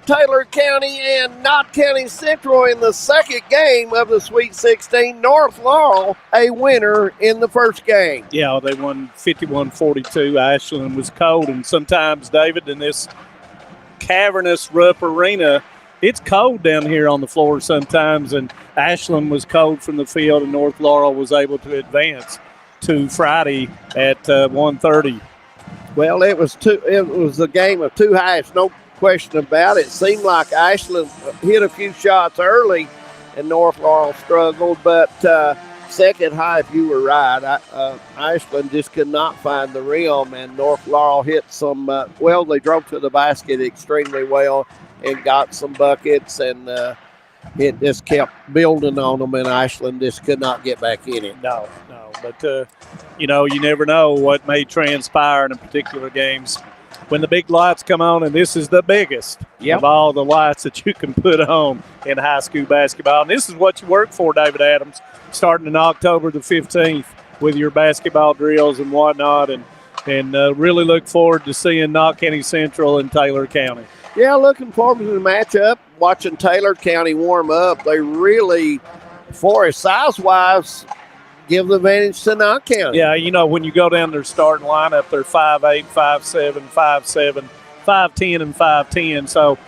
Taylor County and Knott County Central in the second game of the Sweet 16. North Laurel a winner in the first game. Yeah, they won 51-42. Ashland was cold, and sometimes, David, in this cavernous Rupp Arena, it's cold down here on the floor sometimes, and Ashland was cold from the field, and North Laurel was able to advance to Friday at 1:30. Well, it was a game of two halves, no question about it. It seemed like Ashland hit a few shots early and North Laurel struggled, but second half, you were right. Ashland just could not find the rim, and North Laurel hit some, they drove to the basket extremely well and got some buckets, and it just kept building on them, and Ashland just could not get back in it. No. But, you never know what may transpire in a particular games. When the big lights come on, and this is the biggest of all the lights that you can put on in high school basketball. And this is what you work for, David Adams, starting in October the 15th with your basketball drills and whatnot, and really look forward to seeing Knott County Central and Taylor County. Yeah, looking forward to the matchup, watching Taylor County warm up. They really, for size-wise, give the advantage to Knott County. Yeah, when you go down their starting lineup, they're 5'8", 5'7", 5'7", 5'10", and 5'10". So,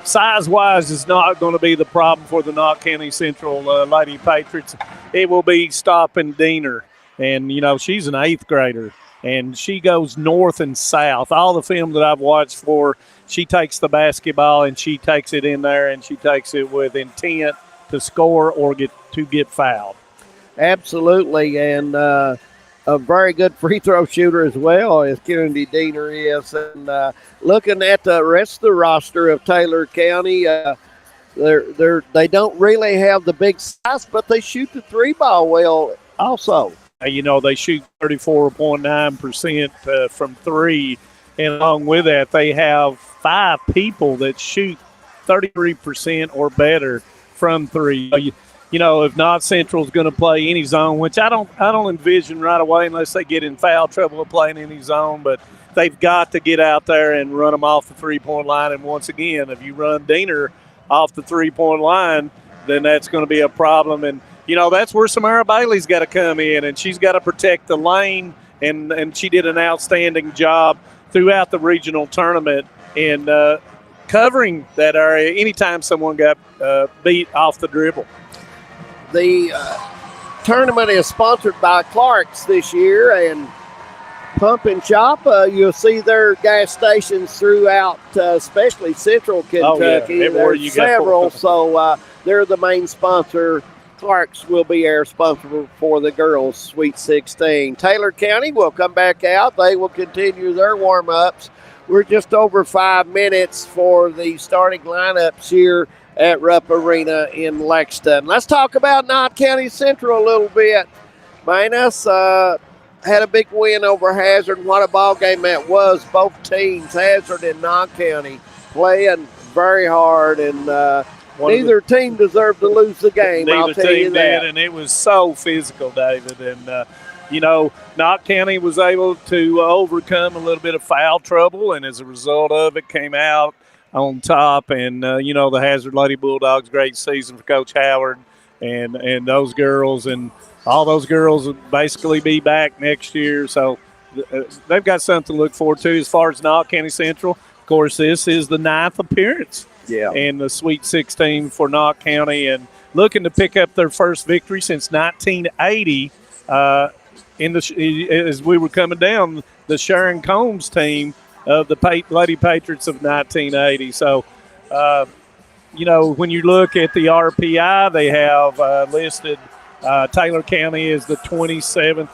size-wise is not going to be the problem for the Knott County Central Lady Patriots. It will be stopping Diener. And, she's an 8th grader, and she goes north and south. All the film that I've watched for, she takes the basketball and she takes it in there, and she takes it with intent to score or get fouled. Absolutely, and a very good free throw shooter as well as Kennedy Diener is. And looking at the rest of the roster of Taylor County, they don't really have the big size, but they shoot the three ball well also. They shoot 34.9% from three, and along with that, they have 5 people that shoot 33% or better from three. If Knott Central is going to play any zone, which I don't envision right away unless they get in foul trouble of playing any zone, but they've got to get out there and run them off the three-point line. And once again, if you run Diener off the three-point line, then that's going to be a problem. And, that's where Samara Bailey's got to come in, and she's got to protect the lane, and she did an outstanding job throughout the regional tournament in covering that area anytime someone got beat off the dribble. The tournament is sponsored by Clark's this year, and Pump and Shop. You'll see their gas stations throughout, especially Central Kentucky. Everywhere you several, so they're the main sponsor. Clark's will be our sponsor for the girls' Sweet 16. Taylor County will come back out. They will continue their warm-ups. We're just over 5 minutes for the starting lineups here at Rupp Arena in Lexington. Let's talk about Knott County Central a little bit. Manus had a big win over Hazard. What a ball game that was. Both teams, Hazard and Knott County, playing very hard, and neither team deserved to lose the game. I'll tell you that. Neither team did, and it was so physical, David. And Knott County was able to overcome a little bit of foul trouble, and as a result of it, came out on top. And the Hazard Lady Bulldogs, great season for Coach Howard and those girls, and all those girls will basically be back next year. So they've got something to look forward to. As far as Knott County Central, of course, this is the 9th appearance in the Sweet 16 for Knott County, and looking to pick up their first victory since 1980. As we were coming down, the Sharon Combs team of the Lady Patriots of 1980. So, when you look at the RPI, they have listed Taylor County as the 27th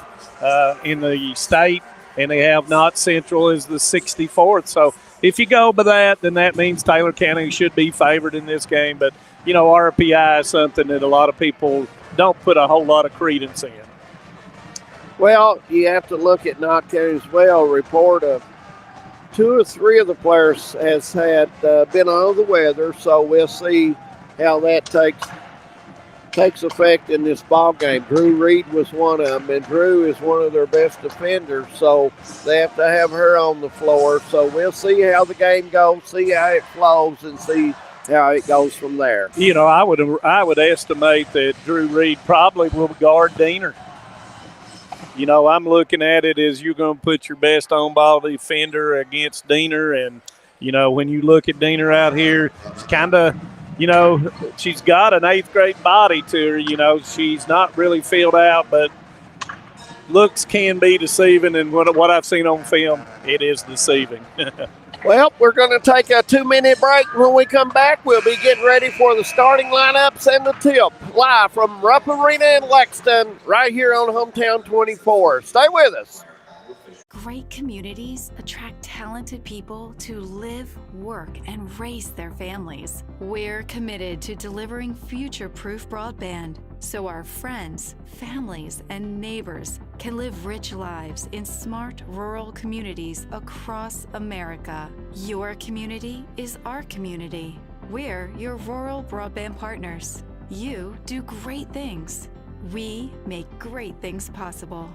in the state, and they have Knott Central as the 64th. So if you go by that, then that means Taylor County should be favored in this game. But, RPI is something that a lot of people don't put a whole lot of credence in. Well, you have to look at Knott County as well. Report of 2 or 3 of the players has had been under the weather, so we'll see how that takes takes effect in this ball game. Drew Reed was one of them, and Drew is one of their best defenders, so they have to have her on the floor. So we'll see how the game goes, see how it flows, and see how it goes from there. You know, I would estimate that Drew Reed probably will guard Diener. You know, I'm looking at it as you're going to put your best on-ball defender against Diener, and you know, when you look at Diener out here, it's kind of, you know, she's got an 8th grade body to her. You know, she's not really filled out, but looks can be deceiving. And what I've seen on film, it is deceiving. Well, we're going to take a 2-minute break. When we come back, we'll be getting ready for the starting lineups and the tip. Live from Rupp Arena in Lexington, right here on Hometown 24. Stay with us. Great communities attract talented people to live, work, and raise their families. We're committed to delivering future-proof broadband so our friends, families, and neighbors can live rich lives in smart rural communities across America. Your community is our community. We're your rural broadband partners. You do great things. We make great things possible.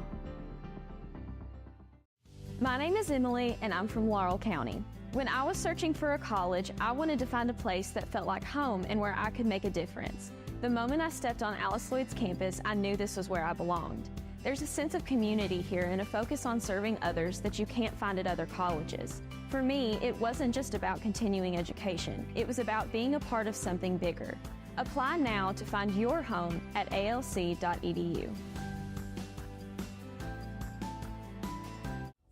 My name is Emily, and I'm from Laurel County. When I was searching for a college, I wanted to find a place that felt like home and where I could make a difference. The moment I stepped on Alice Lloyd's campus, I knew this was where I belonged. There's a sense of community here and a focus on serving others that you can't find at other colleges. For me, it wasn't just about continuing education. It was about being a part of something bigger. Apply now to find your home at alc.edu.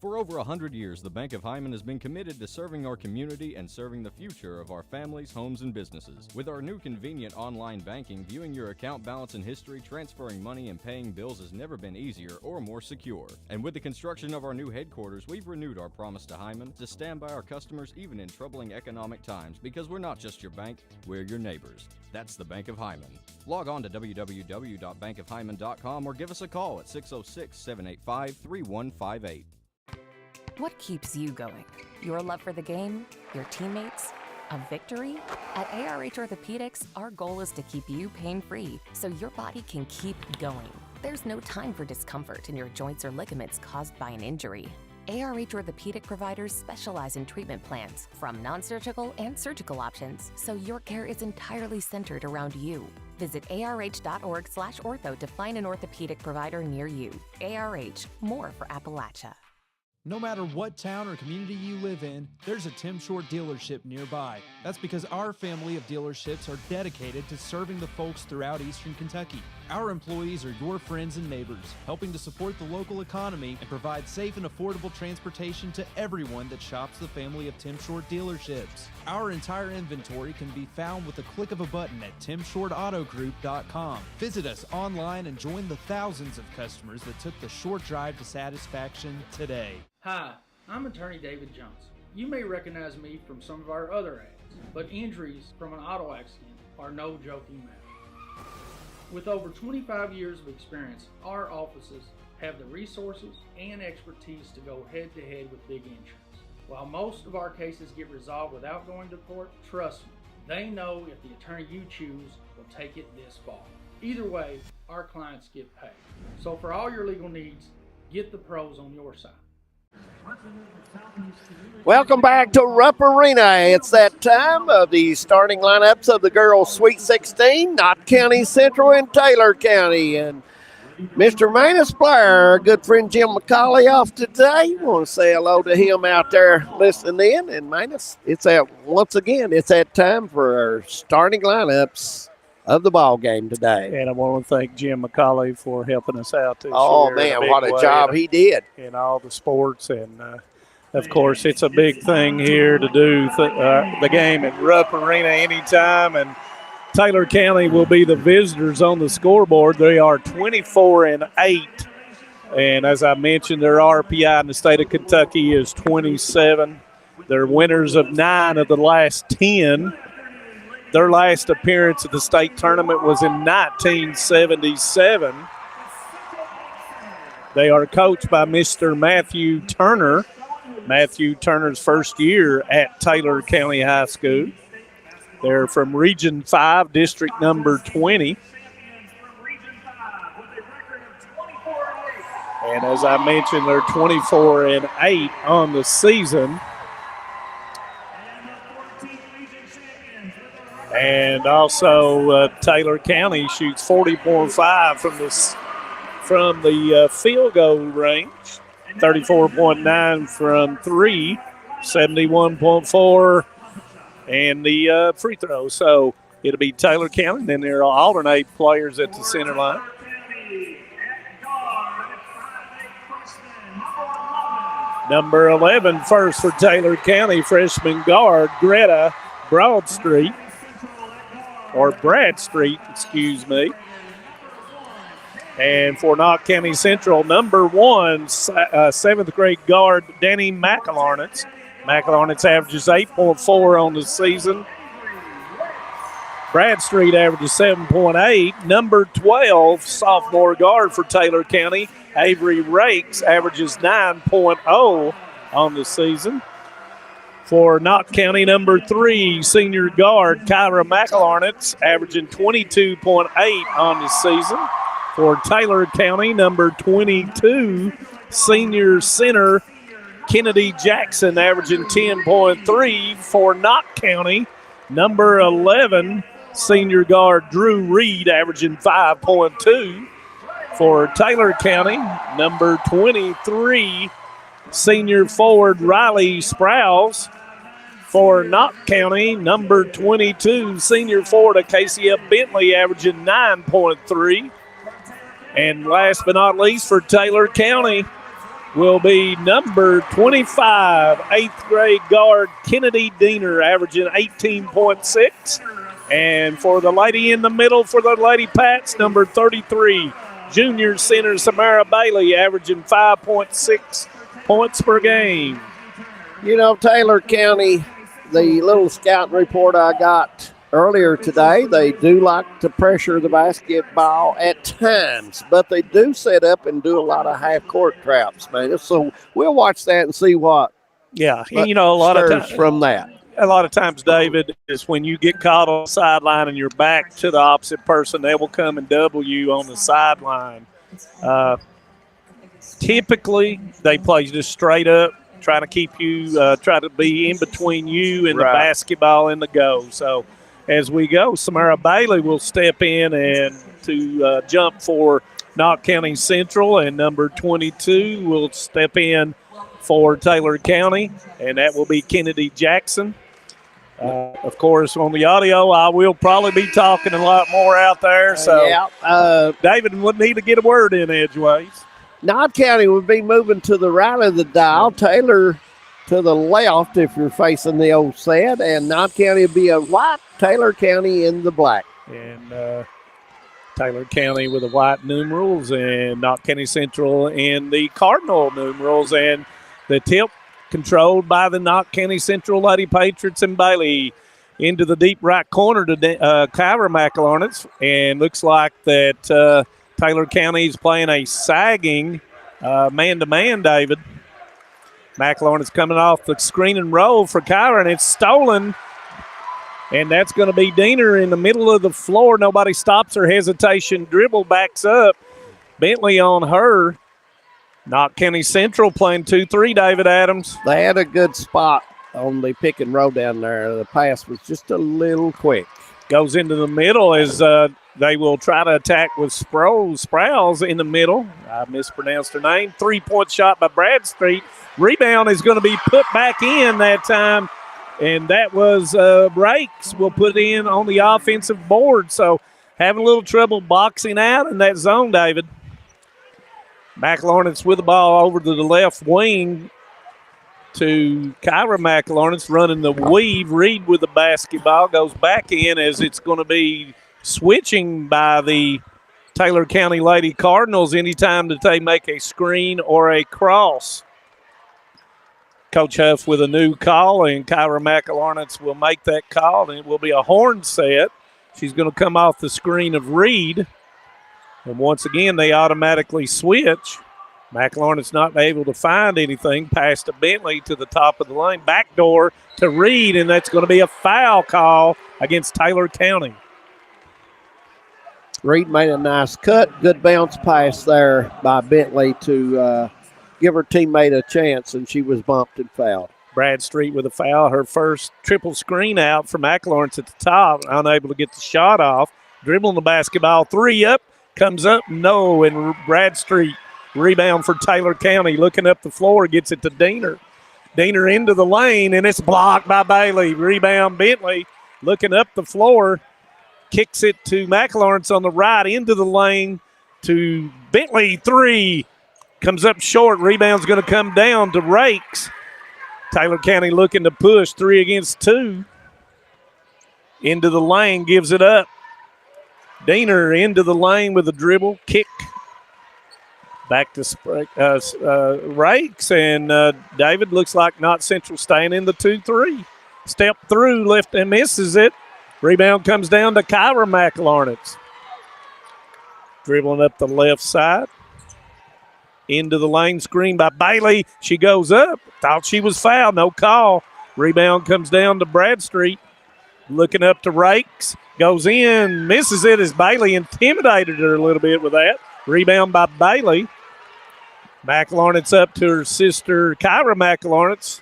For over 100 years, the Bank of Hyman has been committed to serving our community and serving the future of our families, homes, and businesses. With our new convenient online banking, viewing your account balance and history, transferring money, and paying bills has never been easier or more secure. And with the construction of our new headquarters, we've renewed our promise to Hyman to stand by our customers even in troubling economic times, because we're not just your bank, we're your neighbors. That's the Bank of Hyman. Log on to www.bankofhyman.com or give us a call at 606-785-3158. What keeps you going? Your love for the game? Your teammates? A victory? At ARH Orthopedics, our goal is to keep you pain-free so your body can keep going. There's no time for discomfort in your joints or ligaments caused by an injury. ARH Orthopedic providers specialize in treatment plans, from non-surgical and surgical options, so your care is entirely centered around you. Visit arh.org/ortho to find an orthopedic provider near you. ARH, more for Appalachia. No matter what town or community you live in, there's a Tim Short dealership nearby. That's because our family of dealerships are dedicated to serving the folks throughout Eastern Kentucky. Our employees are your friends and neighbors, helping to support the local economy and provide safe and affordable transportation to everyone that shops the family of Tim Short dealerships. Our entire inventory can be found with the click of a button at timshortautogroup.com. Visit us online and join the thousands of customers that took the short drive to satisfaction today. Hi, I'm attorney David Johnson. You may recognize me from some of our other ads, but injuries from an auto accident are no joking matter. With over 25 years of experience, our offices have the resources and expertise to go head-to-head with big insurance. While most of our cases get resolved without going to court, trust me, they know if the attorney you choose will take it this far. Either way, our clients get paid. So for all your legal needs, get the pros on your side. Welcome back to Rupp Arena. It's that time of the starting lineups of the girls' Sweet 16, Knott County Central and Taylor County. And Mr. Manus Blair, our good friend Jim McCauley, off today. Want to say hello to him out there listening in. And Manus, once again, it's that time for our starting lineups of the ball game today. And I want to thank Jim McCauley for helping us out this year. Man, what a job he did. In all the sports. And, of course, it's a big thing here to do the game at Rupp Arena anytime. And Taylor County will be the visitors on the scoreboard. They are 24-8. And as I mentioned, their RPI in the state of Kentucky is 27. They're winners of 9 of the last 10. Their last appearance at the state tournament was in 1977. They are coached by Mr. Matthew Turner. Matthew Turner's first year at Taylor County High School. They're from Region 5, District number 20. And as I mentioned, they're 24-8 on the season. And also Taylor County shoots 40.5 from the field goal range, 34.9 from 3, 71.4 and the free throw. So it'll be Taylor County, and then there'll alternate players at the center line. Number 11 first for Taylor County, freshman guard Greta Bradstreet, excuse me. And for Knott County Central, number 1, 7th grade guard Danny McElarnitz. McElarnitz averages 8.4 on the season. Bradstreet averages 7.8. Number 12, sophomore guard for Taylor County, Avery Rakes, averages 9.0 on the season. For Knott County, number 3, senior guard Kyra McElarnitz, averaging 22.8 on the season. For Taylor County, number 22, senior center Kennedy Jackson, averaging 10.3. For Knott County, number 11, senior guard Drew Reed, averaging 5.2. For Taylor County, number 23, senior forward Riley Sprouse. For Knott County, number 22, senior forward Acacia Bentley, averaging 9.3. And last but not least for Taylor County will be number 25, 8th grade guard Kennedy Diener, averaging 18.6. And for the lady in the middle for the Lady Pats, number 33, junior center Samara Bailey, averaging 5.6 points per game. You know, Taylor County, the little scouting report I got earlier today, they do like to pressure the basketball at times, but they do set up and do a lot of half-court traps, man. So we'll watch that and see what. Yeah, and you know, a lot of times from that. A lot of times, David, is when you get caught on the sideline and you're back to the opposite person, they will come and double you on the sideline. Typically, they play just straight up, trying to keep you, try to be in between you and the basketball and the goal. So as we go, Samara Bailey will step in and to jump for Knott County Central, and number 22 will step in for Taylor County, and that will be Kennedy Jackson. Of course, on the audio, I will probably be talking a lot more out there. So, David would need to get a word in edgeways. Knott County would be moving to the right of the dial. Taylor to the left if you're facing the old set, and Knott County would be a white, Taylor County in the black. And Taylor County with the white numerals, and Knott County Central in the cardinal numerals, and the tip controlled by the Knott County Central Lady Patriots and Bailey into the deep right corner to Kyra McElarnitz, and looks like that Taylor County is playing a sagging man-to-man, David. McElarnitz coming off the screen and roll for Kyra, and it's stolen. And that's going to be Diener in the middle of the floor. Nobody stops her hesitation. Dribble backs up. Bentley on her. Knott County Central playing 2-3, David Adams. They had a good spot on the pick and roll down there. The pass was just a little quick. Goes into the middle as they will try to attack with Sprouse in the middle. I mispronounced her name. 3-point shot by Bradstreet. Rebound is going to be put back in that time. And that was Rakes will put in on the offensive board. So having a little trouble boxing out in that zone, David. McElarnitz with the ball over to the left wing to Kyra McElarnitz running the weave. Reed with the basketball goes back in as it's going to be switching by the Taylor County Lady Cardinals anytime that they make a screen or a cross. Coach Huff with a new call, and Kyra McElarnitz will make that call, and it will be a horn set. She's going to come off the screen of Reed. And once again, they automatically switch. McElarnitz not able to find anything. Pass to Bentley to the top of the lane. Backdoor to Reed, and that's going to be a foul call against Taylor County. Reed made a nice cut. Good bounce pass there by Bentley to give her teammate a chance, and she was bumped and fouled. Bradstreet with a foul. Her first triple screen out for McLawrence at the top. Unable to get the shot off. Dribbling the basketball. 3 up. Comes up. No. And Bradstreet. Rebound for Taylor County. Looking up the floor. Gets it to Diener. Diener into the lane, and it's blocked by Bailey. Rebound Bentley. Looking up the floor. Kicks it to McLawrence on the right. Into the lane to Bentley. 3. Comes up short. Rebound's going to come down to Rakes. Taylor County looking to push. 3 against 2. Into the lane, gives it up. Diener into the lane with a dribble. Kick. Back to Rakes. And David looks like Knott Central staying in the 2-3. Step through, left and misses it. Rebound comes down to Kyra McLawrence. Dribbling up the left side. Into the lane, screen by Bailey. She goes up. Thought she was fouled. No call. Rebound comes down to Bradstreet. Looking up to Rakes. Goes in. Misses it as Bailey intimidated her a little bit with that. Rebound by Bailey. McLawrence up to her sister, Kyra McLawrence.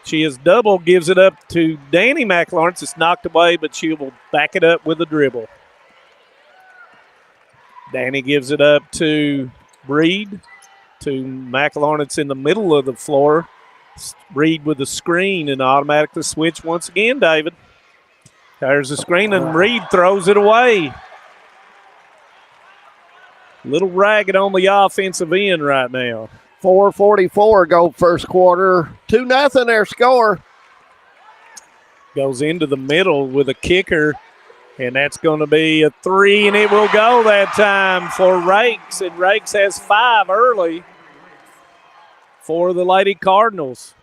She is double. Gives it up to Danny McLawrence. It's knocked away, but she will back it up with a dribble. Danny gives it up to Reed, to McLawrence in the middle of the floor. Reed with the screen and automatically switch once again, David. There's the screen, and Reed throws it away. Little ragged on the offensive end right now. 4:44 go first quarter. 2-0 their score. Goes into the middle with a kicker. And that's going to be a 3, and it will go that time for Rakes. And Rakes has 5 early for the Lady Cardinals.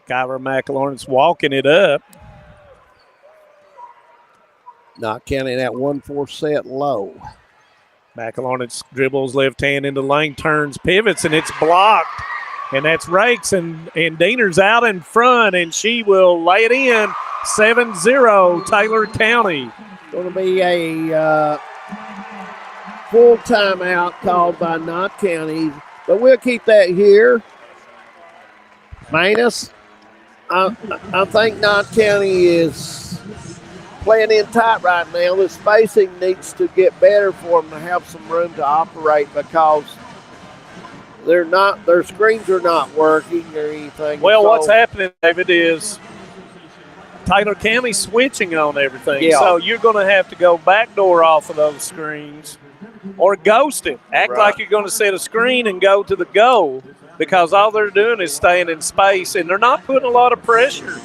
Kyra McLawrence walking it up. Not counting that 1-4 set low. McLawrence dribbles left hand into lane, turns, pivots, and it's blocked. And that's Rakes, and Diener's out in front, and she will lay it in. 7-0 Taylor County. Going to be a full timeout called by Knott County, but we'll keep that here. Manus, I think Knott County is playing in tight right now. The spacing needs to get better for them to have some room to operate because their screens are not working or anything. Well, what's happening, David, is Taylor County switching on everything. Yeah. So you're going to have to go backdoor off of those screens or ghost it. Act like you're going to set a screen and go to the goal because all they're doing is staying in space, and they're not putting a lot of pressure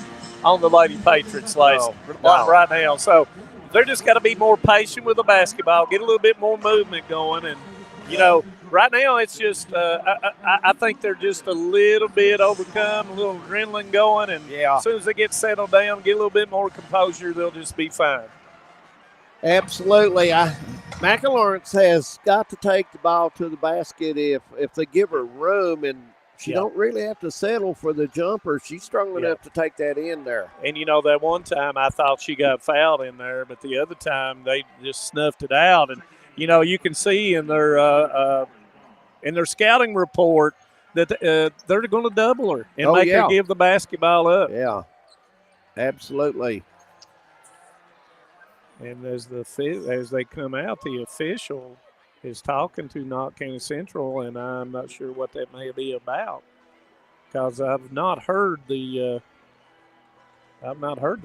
on the Lady Patriots right now. So they're just got to be more patient with the basketball, get a little bit more movement going. And, right now it's just I think they're just a little bit overcome, a little adrenaline going. And as soon as they get settled down, get a little bit more composure, they'll just be fine. Absolutely. McLawrence has got to take the ball to the basket if they give her room, and she don't really have to settle for the jumper. She's strong enough to take that in there. And, that one time I thought she got fouled in there, but the other time they just snuffed it out. And, you can see in their scouting report that they're going to double her and make her give the basketball up. Yeah, absolutely. And as they come out, the official is talking to Knott County Central, and I'm not sure what that may be about because I've not heard the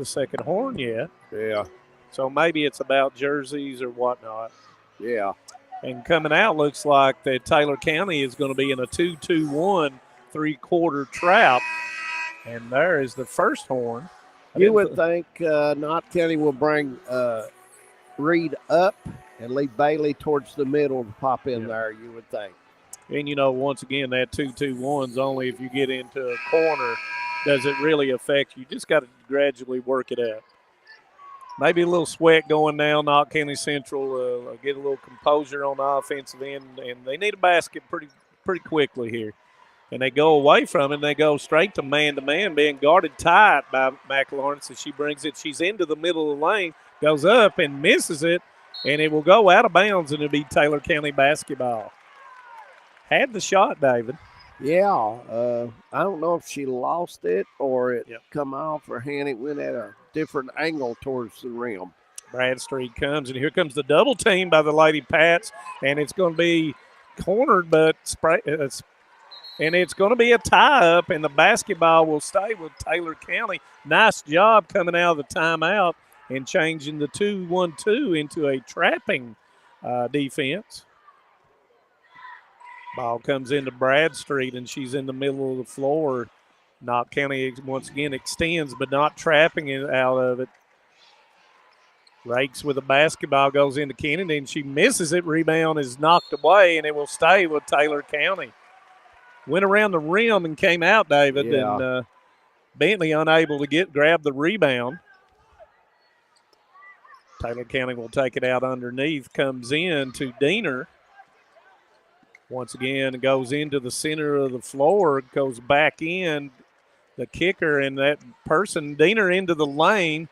second horn yet. Yeah. So maybe it's about jerseys or whatnot. Yeah. And coming out looks like that Taylor County is going to be in a 2-2-1 3-quarter trap. And there is the first horn. You would think Knott County will bring Reed up and leave Bailey towards the middle to pop in there, you would think. And, once again, that 2-2-1's only if you get into a corner does it really affect you. Just got to gradually work it out. Maybe a little sweat going now. Knott County Central get a little composure on the offensive end, and they need a basket pretty quickly here. And they go away from it, and they go straight to man-to-man, being guarded tight by McLawrence, and she brings it. She's into the middle of the lane, goes up and misses it. and it will go out of bounds, and it'll be Taylor County basketball. Had the shot, David. Yeah, I don't know if she lost it or it come off her hand. It went at a different angle towards the rim. Bradstreet comes, and here comes the double team by the Lady Pats, and it's going to be cornered, but and it's going to be a tie-up, and the basketball will stay with Taylor County. Nice job coming out of the timeout and changing the 2-1-2 into a trapping defense. Ball comes into Bradstreet, and she's in the middle of the floor. Knott County once again extends, but not trapping it out of it. Rakes with the basketball, goes into Kennedy, and she misses it. Rebound is knocked away, and it will stay with Taylor County. Went around the rim and came out, David, and Bentley unable to grab the rebound. Taylor County will take it out underneath, comes in to Diener. Once again, goes into the center of the floor, goes back in, the kicker, and that person, Diener, into the lane.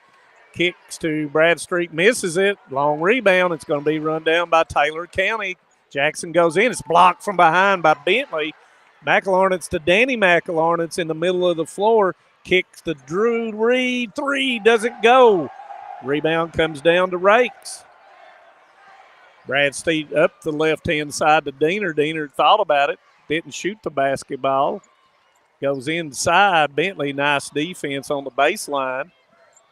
Kicks to Bradstreet, misses it. Long rebound. It's going to be run down by Taylor County. Jackson goes in. It's blocked from behind by Bentley. McElharnitz to Danny McElharnitz in the middle of the floor. Kicks to Drew Reed. Three doesn't go. Rebound comes down to Rakes. Bradstreet up the left-hand side to Diener. Diener thought about it. Didn't shoot the basketball. Goes inside. Bentley, nice defense on the baseline.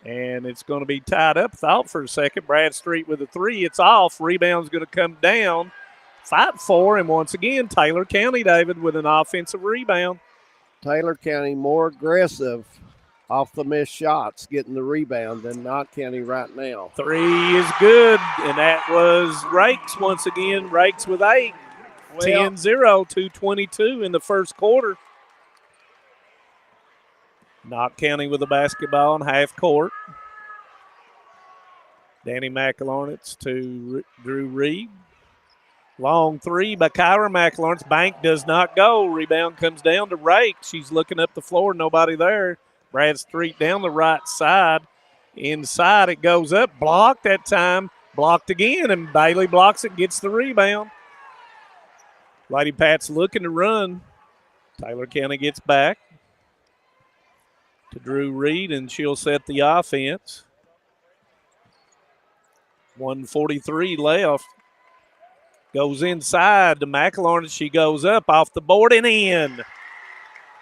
And it's going to be tied up. Thought for a second. Bradstreet with a three. It's off. Rebound's going to come down. Fight for, and once again, Taylor County, David, with an offensive rebound. Taylor County more aggressive off the missed shots, getting the rebound than Knott County right now. Three is good, and that was Rakes once again. Rakes with 8. 10-0, 2:22 in the first quarter. Knott County with the basketball in half court. Danny McElharnitz to Drew Reed. Long three by Kyra McElharnitz. Bank does not go. Rebound comes down to Rakes. She's looking up the floor. Nobody there. Bradstreet down the right side. Inside it goes up. Blocked that time. Blocked again, and Bailey blocks it, gets the rebound. Lady Pat's looking to run. Taylor County gets back to Drew Reed, and she'll set the offense. 1:43 left. Goes inside to McElharnitz. She goes up off the board and in.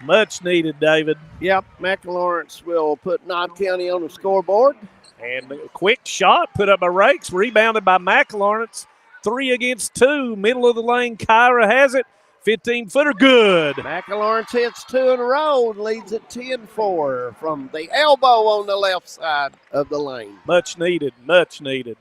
Much needed, David. Yep, McElharnitz will put Knott County on the scoreboard. And a quick shot put up by Rakes, rebounded by McElharnitz. 3 against 2, middle of the lane. Kyra has it. 15-footer, good. McElharnitz hits 2 in a row and leads at 10-4 from the elbow on the left side of the lane. Much needed, much needed.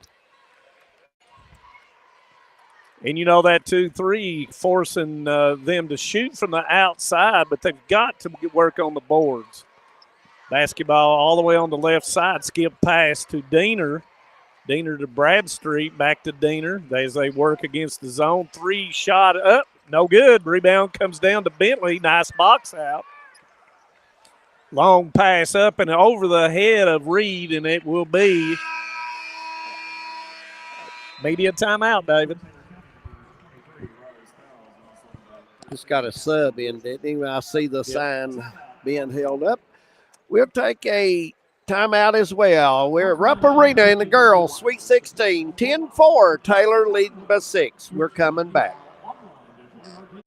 And you know that 2-3 forcing them to shoot from the outside, but they've got to work on the boards. Basketball all the way on the left side. Skip pass to Diener. Diener to Bradstreet. Back to Diener as they work against the zone. 3 shot up. No good. Rebound comes down to Bentley. Nice box out. Long pass up and over the head of Reed, and it will be media timeout, David. Just got a sub in, didn't he? I see the sign being held up. We'll take a timeout as well. We're at Rupp Arena in the girls' Sweet 16. 10-4, Taylor leading by 6. We're coming back.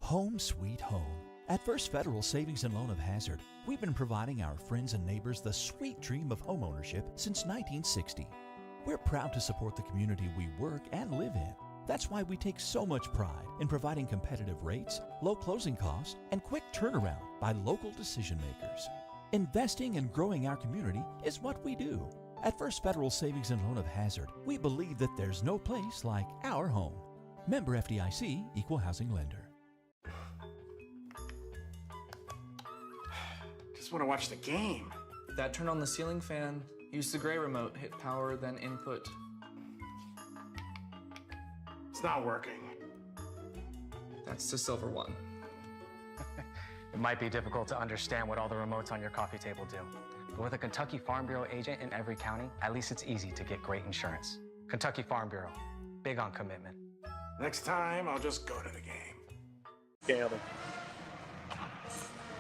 Home sweet home. At First Federal Savings and Loan of Hazard, we've been providing our friends and neighbors the sweet dream of homeownership since 1960. We're proud to support the community we work and live in. That's why we take so much pride in providing competitive rates, low closing costs, and quick turnaround by local decision makers. Investing and growing our community is what we do. At First Federal Savings and Loan of Hazard, we believe that there's no place like our home. Member FDIC, Equal Housing Lender. Just want to watch the game. That turn on the ceiling fan. Use the gray remote. Hit power, then input. It's not working. That's the silver one. It might be difficult to understand what all the remotes on your coffee table do. But with a Kentucky Farm Bureau agent in every county, at least it's easy to get great insurance. Kentucky Farm Bureau, big on commitment. Next time, I'll just go to the game. County.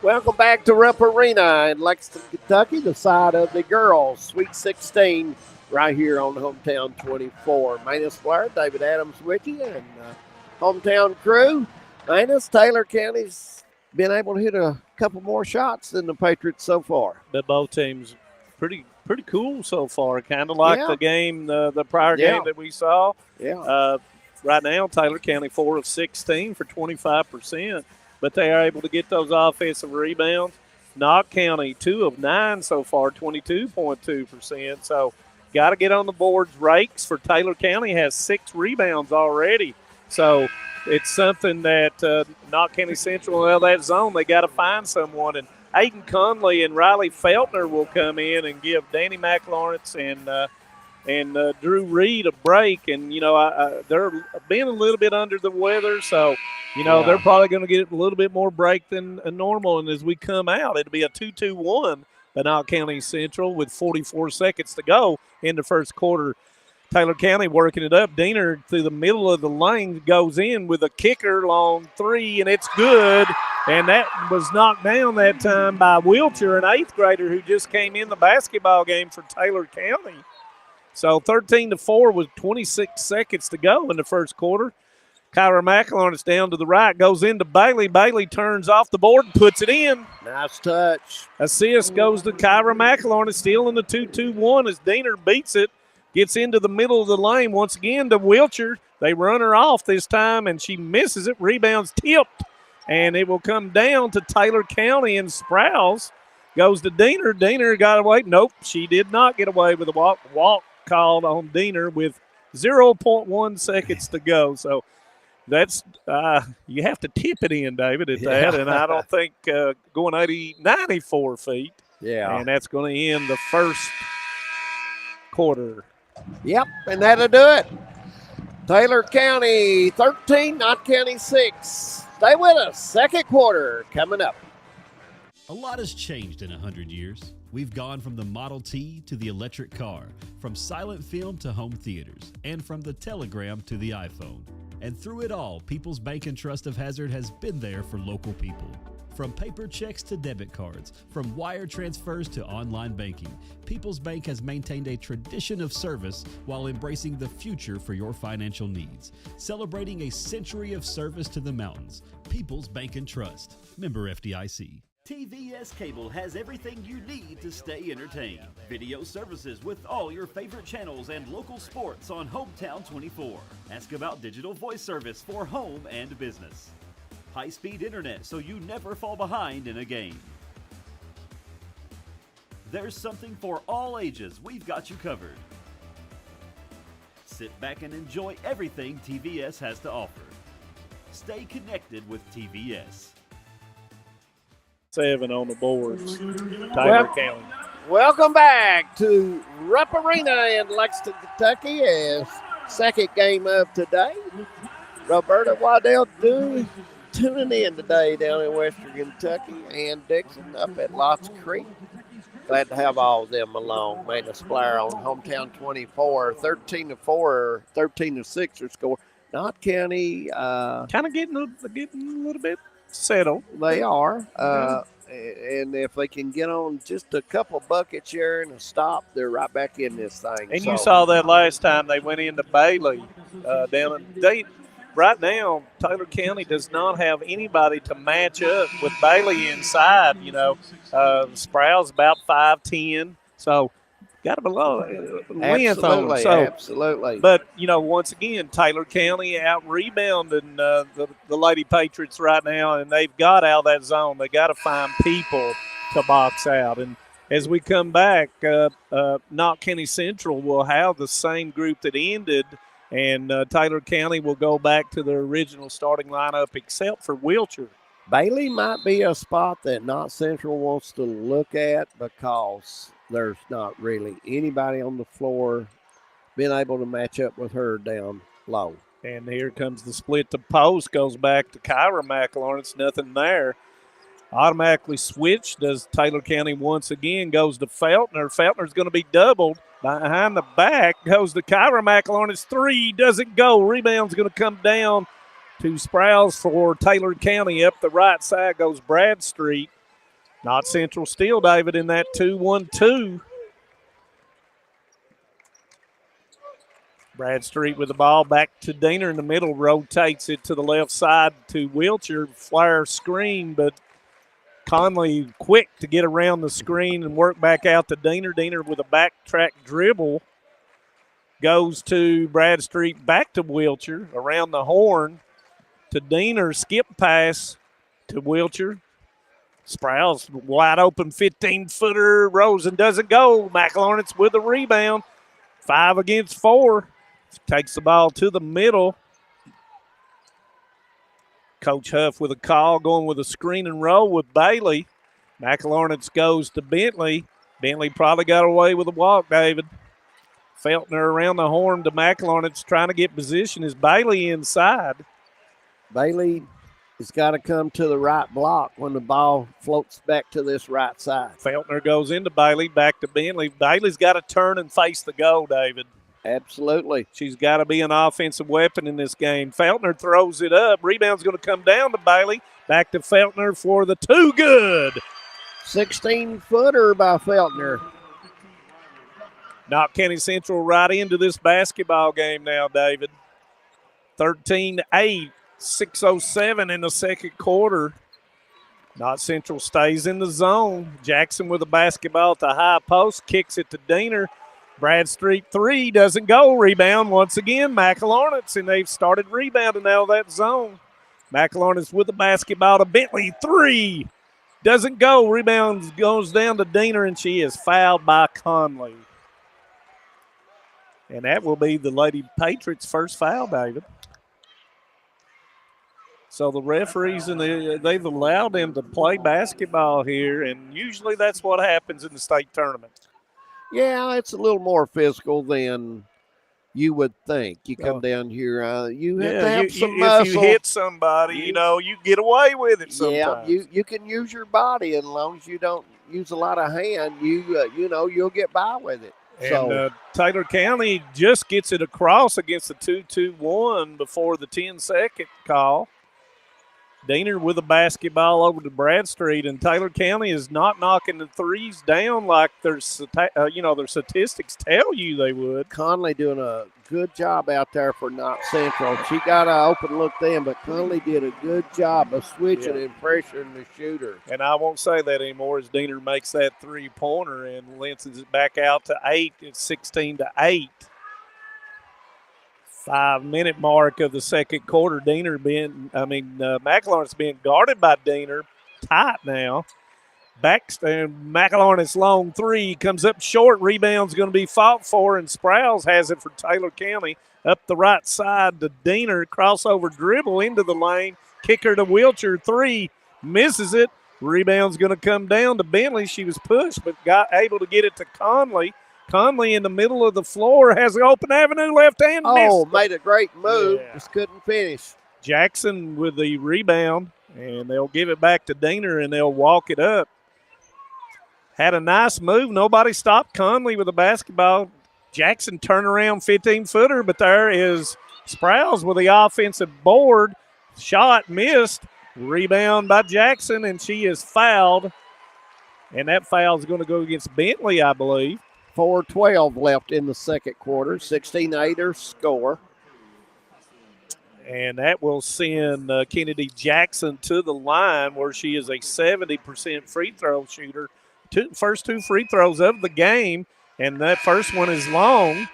Welcome back to Rupp Arena in Lexington, Kentucky, the side of the girls. Sweet 16 right here on Hometown 24. Manus Blair, David Adams with you, and Hometown crew. Manus, Taylor County's been able to hit a couple more shots than the Patriots so far. But both teams pretty cool so far. Kind of like the game, the prior game that we saw. Yeah. Right now, Taylor County 4 of 16 for 25%, but they are able to get those offensive rebounds. Knott County 2 of 9 so far, 22.2%. So got to get on the boards. Rakes for Taylor County has 6 rebounds already. So it's something that Knott County Central, well, that zone, they got to find someone. And Aiden Conley and Riley Feltner will come in and give Danny McLawrence and Drew Reed a break. And, they're being a little bit under the weather, so, they're probably going to get a little bit more break than normal. And as we come out, it'll be a 2-2-1 by Knott County Central with 44 seconds to go in the first quarter. Taylor County working it up. Diener through the middle of the lane goes in with a kicker, long 3, and it's good. And that was knocked down that time by Wiltshire, an 8th grader who just came in the basketball game for Taylor County. So 13-4 with 26 seconds to go in the first quarter. Kyra McLaurin down to the right, goes into Bailey. Bailey turns off the board and puts it in. Nice touch. Assist goes to Kyra McLaurin, still in the 2-2-1 as Diener beats it. Gets into the middle of the lane once again to Wiltshire. They run her off this time, and she misses it. Rebounds tipped, and it will come down to Taylor County, and Sprouse goes to Diener. Diener got away. Nope, she did not get away with a walk called on Diener with 0.1 seconds to go. So that's you have to tip it in, David, at that, and I don't think going 94 feet. Yeah. And that's going to end the first quarter. Yep, and that'll do it. Taylor County 13, Knott County 6. Stay with us. Second quarter coming up. A lot has changed in 100 years. We've gone from the Model T to the electric car, from silent film to home theaters, and from the telegram to the iPhone. And through it all, People's Bank and Trust of Hazard has been there for local people. From paper checks to debit cards, from wire transfers to online banking, People's Bank has maintained a tradition of service while embracing the future for your financial needs. Celebrating a century of service to the mountains. People's Bank and Trust. Member FDIC. TVS Cable has everything you need to stay entertained. Video services with all your favorite channels and local sports on Hometown 24. Ask about digital voice service for home and business. High-speed internet so you never fall behind in a game. There's something for all ages. We've got you covered. Sit back and enjoy everything TVS has to offer. Stay connected with TVS. 7 on the boards. Taylor County. Welcome back to Rupp Arena in Lexington, Kentucky, as second game of today. Roberta Waddell tuning in today down in Western Kentucky, and Dixon up at Lots Creek. Glad to have all of them along. Manus Blair on Hometown 24, 13-4, 13-6 their score. Knott County kind of getting a little bit settled. They are. And if they can get on just a couple buckets here and a stop, they're right back in this thing. And you saw that last time they went into Bailey down in right now, Taylor County does not have anybody to match up with Bailey inside. Sprouse about 5'10", so got a length on them. So, absolutely. But, once again, Taylor County out-rebounding the Lady Patriots right now, and they've got out of that zone. They got to find people to box out. And as we come back, Knott County Central will have the same group that ended, and Taylor County will go back to their original starting lineup except for Wiltshire. Bailey might be a spot that Knott Central wants to look at because there's not really anybody on the floor being able to match up with her down low. And here comes the split to post, goes back to Kyra McLaurin. It's nothing there. Automatically switched does Taylor County once again, goes to Feltner. Feltner's going to be doubled. Behind the back goes the Kyra McElornitz. Three doesn't go. Rebound's going to come down to Sprouse for Taylor County. Up the right side goes Bradstreet. Knott Central still, David, in that 2-1-2. Bradstreet with the ball back to Diener in the middle, rotates it to the left side to Wiltshire. Flyer screen, but Conley quick to get around the screen and work back out to Diener. Diener with a backtrack dribble goes to Bradstreet, back to Wiltshire, around the horn to Diener. Skip pass to Wiltshire. Sprouse wide open 15-footer. Rosen doesn't go. McElornitz with the rebound. 5 against 4. Takes the ball to the middle. Coach Huff with a call, going with a screen and roll with Bailey. McElornitz goes to Bentley. Bentley probably got away with a walk, David. Feltner around the horn to McElornitz, trying to get position. Is Bailey inside? Bailey has got to come to the right block when the ball floats back to this right side. Feltner goes into Bailey, back to Bentley. Bailey's got to turn and face the goal, David. Absolutely. She's got to be an offensive weapon in this game. Feltner throws it up. Rebound's going to come down to Bailey. Back to Feltner for the two. Good. 16-footer by Feltner. Knott County Central right into this basketball game now, David. 13-8, 6:07 in the second quarter. Knott Central stays in the zone. Jackson with the basketball at the high post, kicks it to Diener. Bradstreet three doesn't go. Rebound once again, McElornitz, and they've started rebounding out of that zone. McElornitz with the basketball to Bentley. Three doesn't go. Rebound goes down to Diener, and she is fouled by Conley. And that will be the Lady Patriots' first foul, David. So the referees, and they've allowed them to play basketball here, and usually that's what happens in the state tournament. Yeah, it's a little more physical than you would think. You come down here, you have to have some muscle. If you hit somebody, you get away with it sometimes. Yeah, you can use your body, and as long as you don't use a lot of hand, you'll get by with it. And Taylor County just gets it across against the 2-2-1 before the 10-second call. Diener with the basketball over to Bradstreet, and Taylor County is not knocking the threes down like their statistics tell you they would. Conley doing a good job out there for Knott Central. She got an open look then, but Conley did a good job of switching and pressuring the shooter. And I won't say that anymore as Diener makes that three-pointer and lenses it back out to 8. It's 16-8. 5-minute mark of the second quarter. McElornitz being guarded by Diener. Tight now. McElornitz long three comes up short. Rebound's going to be fought for, and Sprouse has it for Taylor County. Up the right side to Diener. Crossover dribble into the lane. Kicker to Wiltshire. Three. Misses it. Rebound's going to come down to Bentley. She was pushed, but got able to get it to Conley. Conley in the middle of the floor has an open avenue, left hand. Made a great move. Just couldn't finish. Jackson with the rebound, and they'll give it back to Diener, and they'll walk it up. Had a nice move. Nobody stopped Conley with the basketball. Jackson turnaround 15-footer, but there is Sprouse with the offensive board. Shot missed. Rebound by Jackson, and she is fouled. And that foul is going to go against Bentley, I believe. 4:12 left in the second quarter. 16-8 score. And that will send Kennedy Jackson to the line, where she is a 70% free throw shooter. First two free throws of the game, and that first one is long.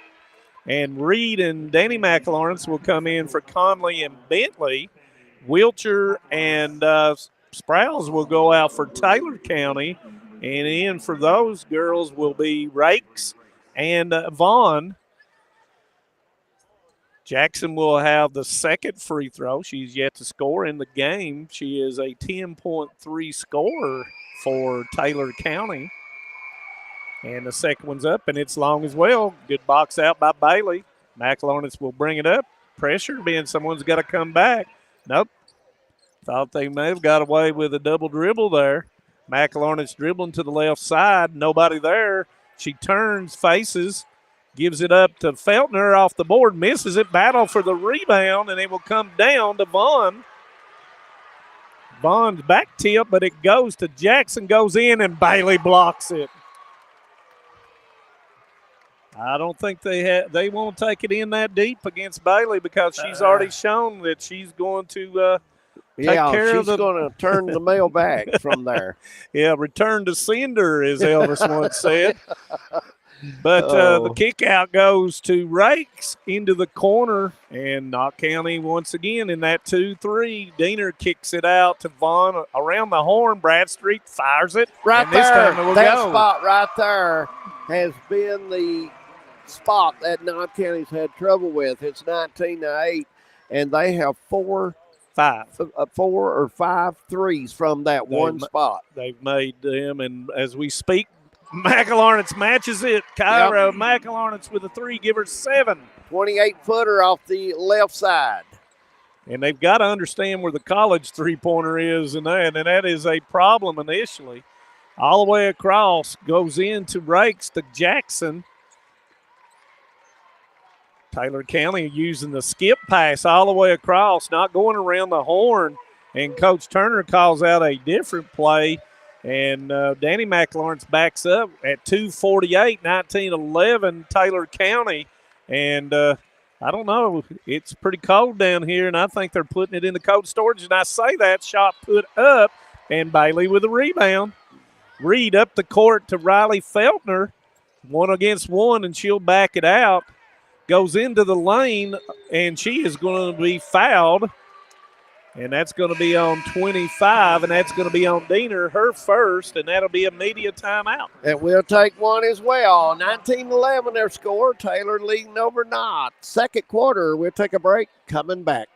And Reed and Danny McElornitz will come in for Conley and Bentley. Wiltshire and Sprouse will go out for Taylor County. And in for those girls will be Rakes and Vaughn. Jackson will have the second free throw. She's yet to score in the game. She is a 10.3 scorer for Taylor County. And the second one's up, and it's long as well. Good box out by Bailey. McElornitz will bring it up. Pressure being someone's got to come back. Nope. Thought they may have got away with a double dribble there. McElornitz dribbling to the left side. Nobody there. She turns, faces, Gives it up to Feltner off the board, misses it, battle for the rebound, and it will come down to Vaughn. Vaughn's back tip, but it goes to Jackson, goes in, and Bailey blocks it. I don't think they won't take it in that deep against Bailey because she's already shown that she's going to take care of she's going to turn the mail back from there. Yeah, return to sender, as Elvis once said. But the kick out goes to Rakes into the corner, and Knott County once again in that 2-3. Diener kicks it out to Vaughn around the horn. Bradstreet fires it. Right there, that spot right there has been the spot that Knott County's had trouble with. It's 19-8, and they have 4 or 5 threes from that one spot. They've made them, and as we speak, McElharnitz matches it. Kyra McElharnitz with a 3, give her 7. 28-footer off the left side. And they've got to understand where the college three-pointer is, and that is a problem initially. All the way across, goes into Rakes to Jackson. Taylor County using the skip pass all the way across, not going around the horn. And Coach Turner calls out a different play. And Danny McLawrence backs up at 2:48, 19-11, Taylor County. And I don't know, it's pretty cold down here, and I think they're putting it in the cold storage. And I say that, shot put up, and Bailey with a rebound. Reed up the court to Riley Feltner, 1-against-1, and she'll back it out. Goes into the lane, and she is going to be fouled. And that's going to be on 25, and that's going to be on Diener, her first, and that'll be a media timeout. And we'll take one as well. 19-11 their score. Taylor leading over Knott. Second quarter, we'll take a break. Coming back.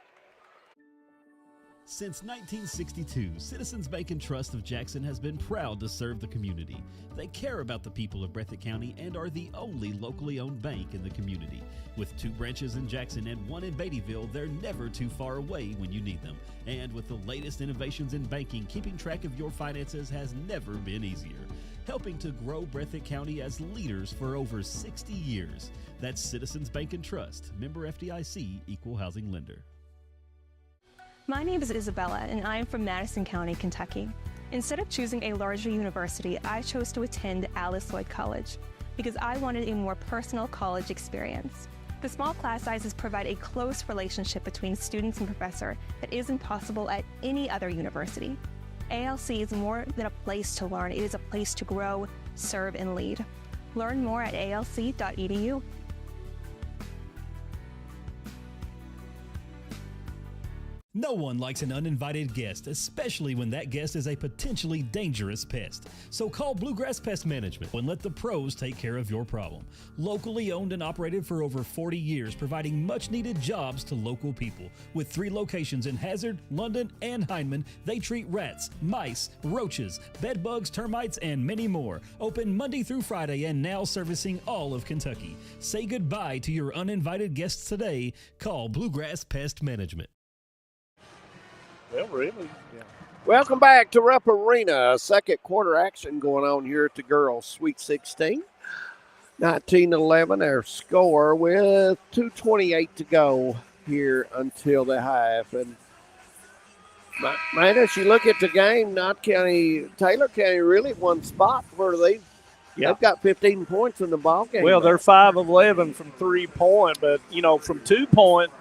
Since 1962, Citizens Bank and Trust of Jackson has been proud to serve the community. They care about the people of Breathitt County and are the only locally owned bank in the community. With 2 branches in Jackson and 1 in Beattyville, they're never too far away when you need them. And with the latest innovations in banking, keeping track of your finances has never been easier. Helping to grow Breathitt County as leaders for over 60 years. That's Citizens Bank and Trust, member FDIC, equal housing lender. My name is Isabella, and I am from Madison County, Kentucky. Instead of choosing a larger university, I chose to attend Alice Lloyd College because I wanted a more personal college experience. The small class sizes provide a close relationship between students and professor that isn't possible at any other university. ALC is more than a place to learn, it is a place to grow, serve, and lead. Learn more at alc.edu. No one likes an uninvited guest, especially when that guest is a potentially dangerous pest. So call Bluegrass Pest Management and let the pros take care of your problem. Locally owned and operated for over 40 years, providing much-needed jobs to local people. With 3 locations in Hazard, London, and Hindman, they treat rats, mice, roaches, bed bugs, termites, and many more. Open Monday through Friday and now servicing all of Kentucky. Say goodbye to your uninvited guests today. Call Bluegrass Pest Management. Well, really, yeah. Welcome back to Rupp Arena. Second quarter action going on here at the girls' Sweet 16. 19-11 our score with 2:28 to go here until the half. And man, as you look at the game, Taylor County really one spot where they've got 15 points in the ball game. Well, they're 5 of 11 from 3-point, but from 2-point,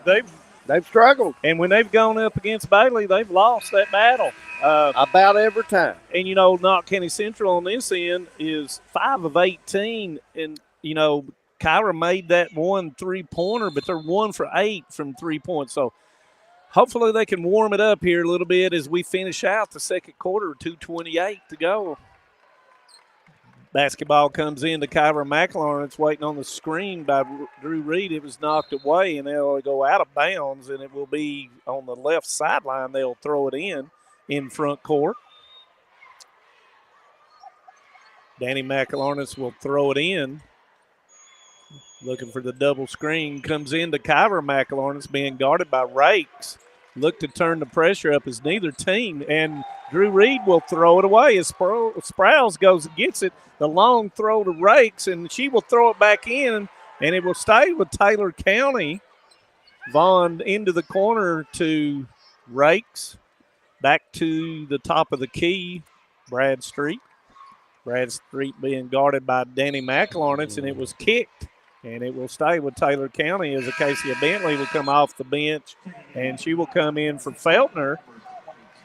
They've struggled. And when they've gone up against Bailey, they've lost that battle. About every time. And, Knott County Central on this end is 5 of 18. And, Kyra made that 1 3-pointer, but they're 1 for 8 from 3 points. So hopefully they can warm it up here a little bit as we finish out the second quarter, 2:28 to go. Basketball comes in to Kyra McLaurin. It's waiting on the screen by Drew Reed. It was knocked away, and they'll go out of bounds, and it will be on the left sideline. They'll throw it in front court. Danny McLaurin will throw it in. Looking for the double screen. Comes in to Kyra McLaurin. It's being guarded by Rakes. Look to turn the pressure up as neither team. And Drew Reed will throw it away as Sprouse goes and gets it. The long throw to Rakes, and she will throw it back in. And it will stay with Taylor County. Vaughn into the corner to Rakes. Back to the top of the key, Bradstreet. Bradstreet being guarded by Danny McLarnitz, and it was kicked. And it will stay with Taylor County as Acacia Bentley will come off the bench, and she will come in for Feltner.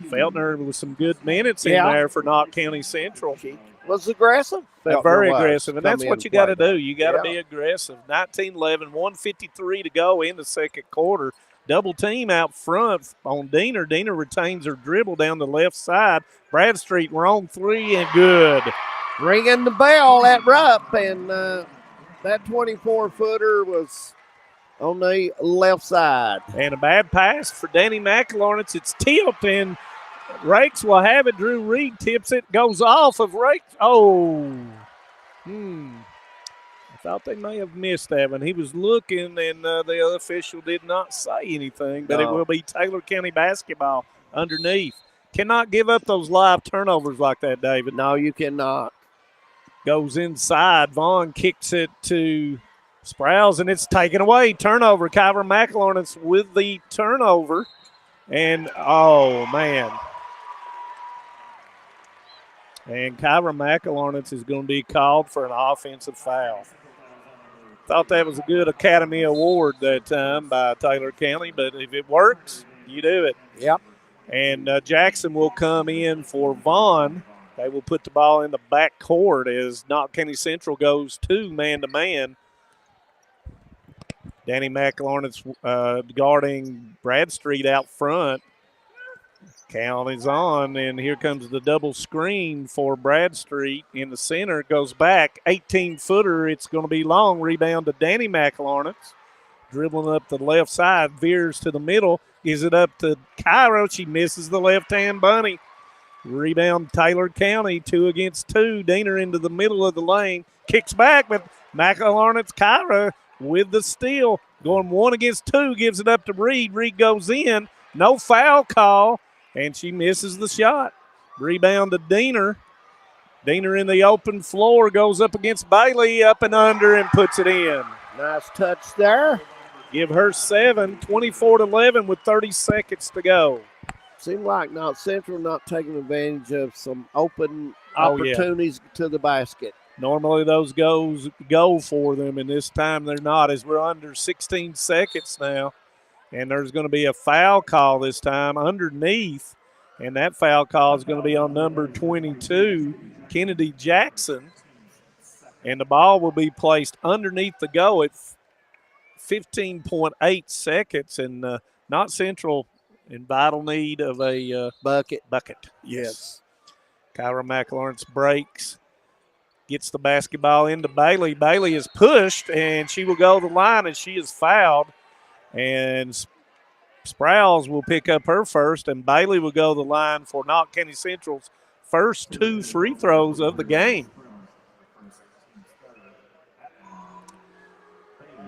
Feltner with some good minutes in there for Knott County Central. She was aggressive. Very aggressive, and that's what you got to do. You got to be aggressive. 19-11, 1:53 to go in the second quarter. Double team out front on Diener. Diener retains her dribble down the left side. Bradstreet wrong three and good. Ringing the bell at Rupp, and that 24-footer was on the left side. And a bad pass for Danny McLarnitz. It's tipped, and Rakes will have it. Drew Reed tips it, goes off of Rakes. Oh, I thought they may have missed that one. He was looking, and the other official did not say anything, but it will be Taylor County basketball underneath. Cannot give up those live turnovers like that, David. No, you cannot. Goes inside. Vaughn kicks it to Sprouse, and it's taken away. Turnover. Kyra McLarnitz with the turnover. And, oh, man. And Kyra McLarnitz is going to be called for an offensive foul. Thought that was a good Academy Award that time by Taylor County, but if it works, you do it. Yep. And Jackson will come in for Vaughn. They will put the ball in the back court as Knott County Central goes to man-to-man. Danny McLarnitz guarding Bradstreet out front. Count is on, and here comes the double screen for Bradstreet in the center. It goes back, 18-footer. It's going to be long. Rebound to Danny McLarnitz. Dribbling up the left side, veers to the middle, gives it up to Cairo. She misses the left-hand bunny. Rebound Taylor County, 2 against 2. Diener into the middle of the lane. Kicks back, but McLarnitz, Kyra with the steal. Going 1 against 2, gives it up to Reed. Reed goes in. No foul call, and she misses the shot. Rebound to Diener. Diener in the open floor, goes up against Bailey, up and under, and puts it in. Nice touch there. Give her 7, 24-11 with 30 seconds to go. Seemed like Knott Central not taking advantage of some open opportunities to the basket. Normally those goes go for them, and this time they're not, as we're under 16 seconds now. And there's going to be a foul call this time underneath, and that foul call is going to be on number 22, Kennedy Jackson. And the ball will be placed underneath the goal at 15.8 seconds, and Knott Central in vital need of a bucket. Yes. Kyra McLarnitz breaks, gets the basketball into Bailey. Bailey is pushed, and she will go to the line, and she is fouled. And Sprouse will pick up her first, and Bailey will go to the line for Knott County Central's first 2 free throws of the game.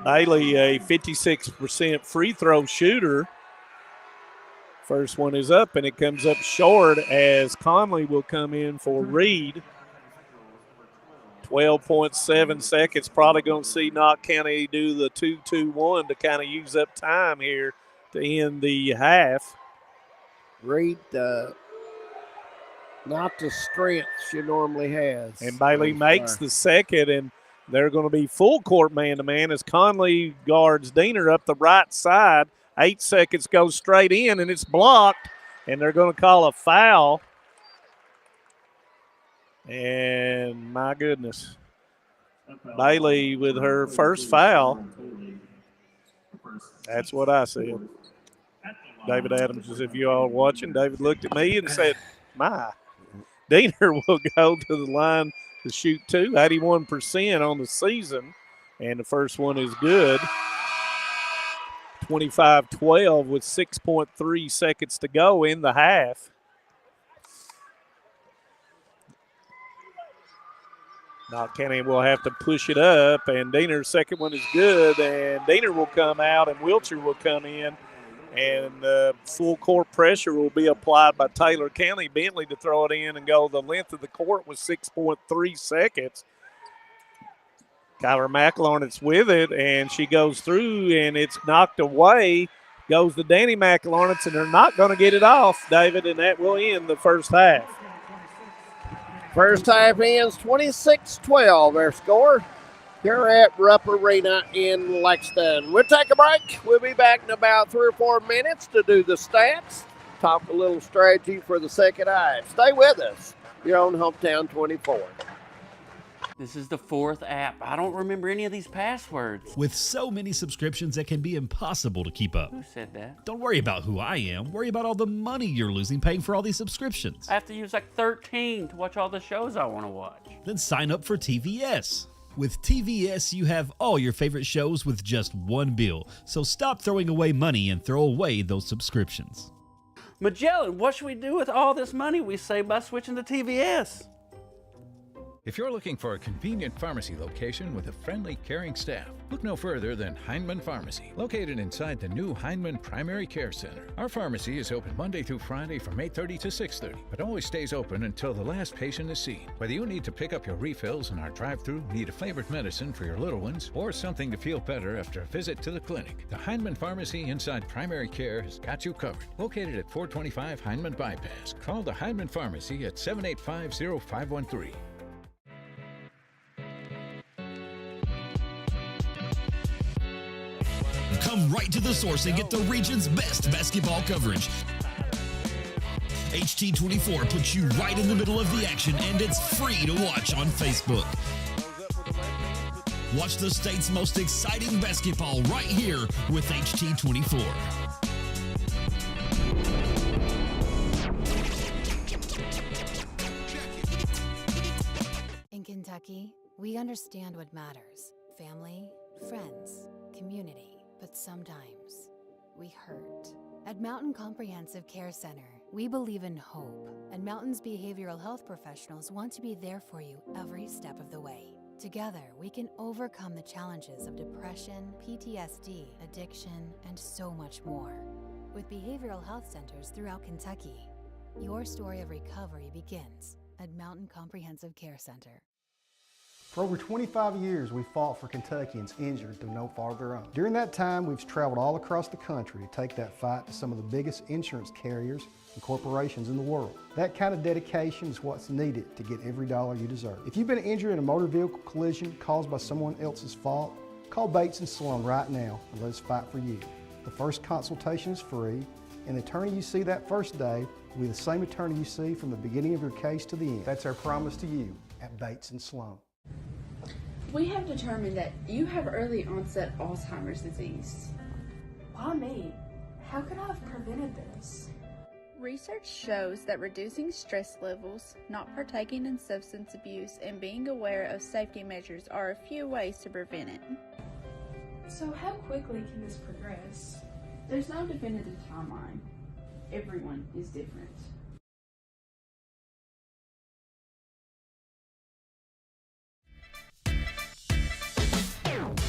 Bailey, a 56% free throw shooter. First one is up, and it comes up short as Conley will come in for Reed. 12.7 seconds. Probably going to see Knott County do the 2-2-1 to kind of use up time here to end the half. Reed, not the strength she normally has. And Bailey makes the second, and they're going to be full court man-to-man as Conley guards Diener up the right side. 8 seconds goes straight in, and it's blocked, and they're going to call a foul. And my goodness, Bailey with her first foul. That's what I said. David Adams, as if you all are watching, David looked at me and said, my. Diener will go to the line to shoot 2, 81% on the season, and the first one is good. 25-12 with 6.3 seconds to go in the half. Knott County will have to push it up, and Diener's second one is good, and Diener will come out, and Wiltshire will come in, and full court pressure will be applied by Taylor County. Bentley to throw it in and go the length of the court with 6.3 seconds. Kyler McElornit's with it, and she goes through, and it's knocked away. Goes to Danny McElornit's, and they're not going to get it off, David, and that will end the first half. First half ends 26-12, their score. Here at Rupp Arena in Lexington. We'll take a break. We'll be back in about 3 or 4 minutes to do the stats, talk a little strategy for the second half. Stay with us. You're on Hometown 24. This is the 4th app. I don't remember any of these passwords. With so many subscriptions, it can be impossible to keep up. Who said that? Don't worry about who I am. Worry about all the money you're losing paying for all these subscriptions. I have to use like 13 to watch all the shows I want to watch. Then sign up for TVS. With TVS, you have all your favorite shows with just one bill. So stop throwing away money and throw away those subscriptions. Magellan, what should we do with all this money we save by switching to TVS? If you're looking for a convenient pharmacy location with a friendly, caring staff, look no further than Heinemann Pharmacy, located inside the new Heinemann Primary Care Center. Our pharmacy is open Monday through Friday from 8:30 to 6:30, but always stays open until the last patient is seen. Whether you need to pick up your refills in our drive-thru, need a favorite medicine for your little ones, or something to feel better after a visit to the clinic, the Heinemann Pharmacy inside Primary Care has got you covered. Located at 425 Heinemann Bypass. Call the Heinemann Pharmacy at 785-0513. Come right to the source and get the region's best basketball coverage. HT24 puts you right in the middle of the action, and it's free to watch on Facebook. Watch the state's most exciting basketball right here with HT24. In Kentucky, we understand what matters: family, friends, community. But sometimes we hurt. At Mountain Comprehensive Care Center, we believe in hope, and Mountain's behavioral health professionals want to be there for you every step of the way. Together, we can overcome the challenges of depression, PTSD, addiction, and so much more. With behavioral health centers throughout Kentucky, your story of recovery begins at Mountain Comprehensive Care Center. For over 25 years, we fought for Kentuckians injured through no fault of their own. During that time, we've traveled all across the country to take that fight to some of the biggest insurance carriers and corporations in the world. That kind of dedication is what's needed to get every dollar you deserve. If you've been injured in a motor vehicle collision caused by someone else's fault, call Bates & Sloan right now and let us fight for you. The first consultation is free, and the attorney you see that first day will be the same attorney you see from the beginning of your case to the end. That's our promise to you at Bates & Sloan. We have determined that you have early onset Alzheimer's disease. Why me? How could I have prevented this? Research shows that reducing stress levels, not partaking in substance abuse, and being aware of safety measures are a few ways to prevent it. So how quickly can this progress? There's no definitive timeline. Everyone is different.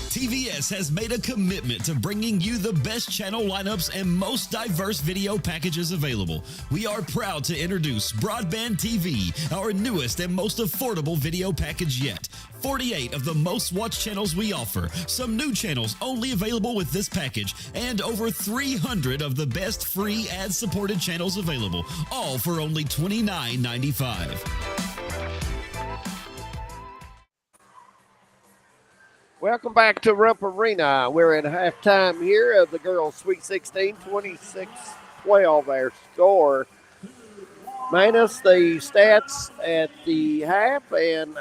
TVS has made a commitment to bringing you the best channel lineups and most diverse video packages available. We are proud to introduce Broadband TV, our newest and most affordable video package yet. 48 of the most watched channels we offer, some new channels only available with this package, and over 300 of the best free ad-supported channels available, all for only $29.95. Welcome back to Rupp Arena. We're at halftime here of the girls' Sweet 16, 26-12 our score. Minus the stats at the half, and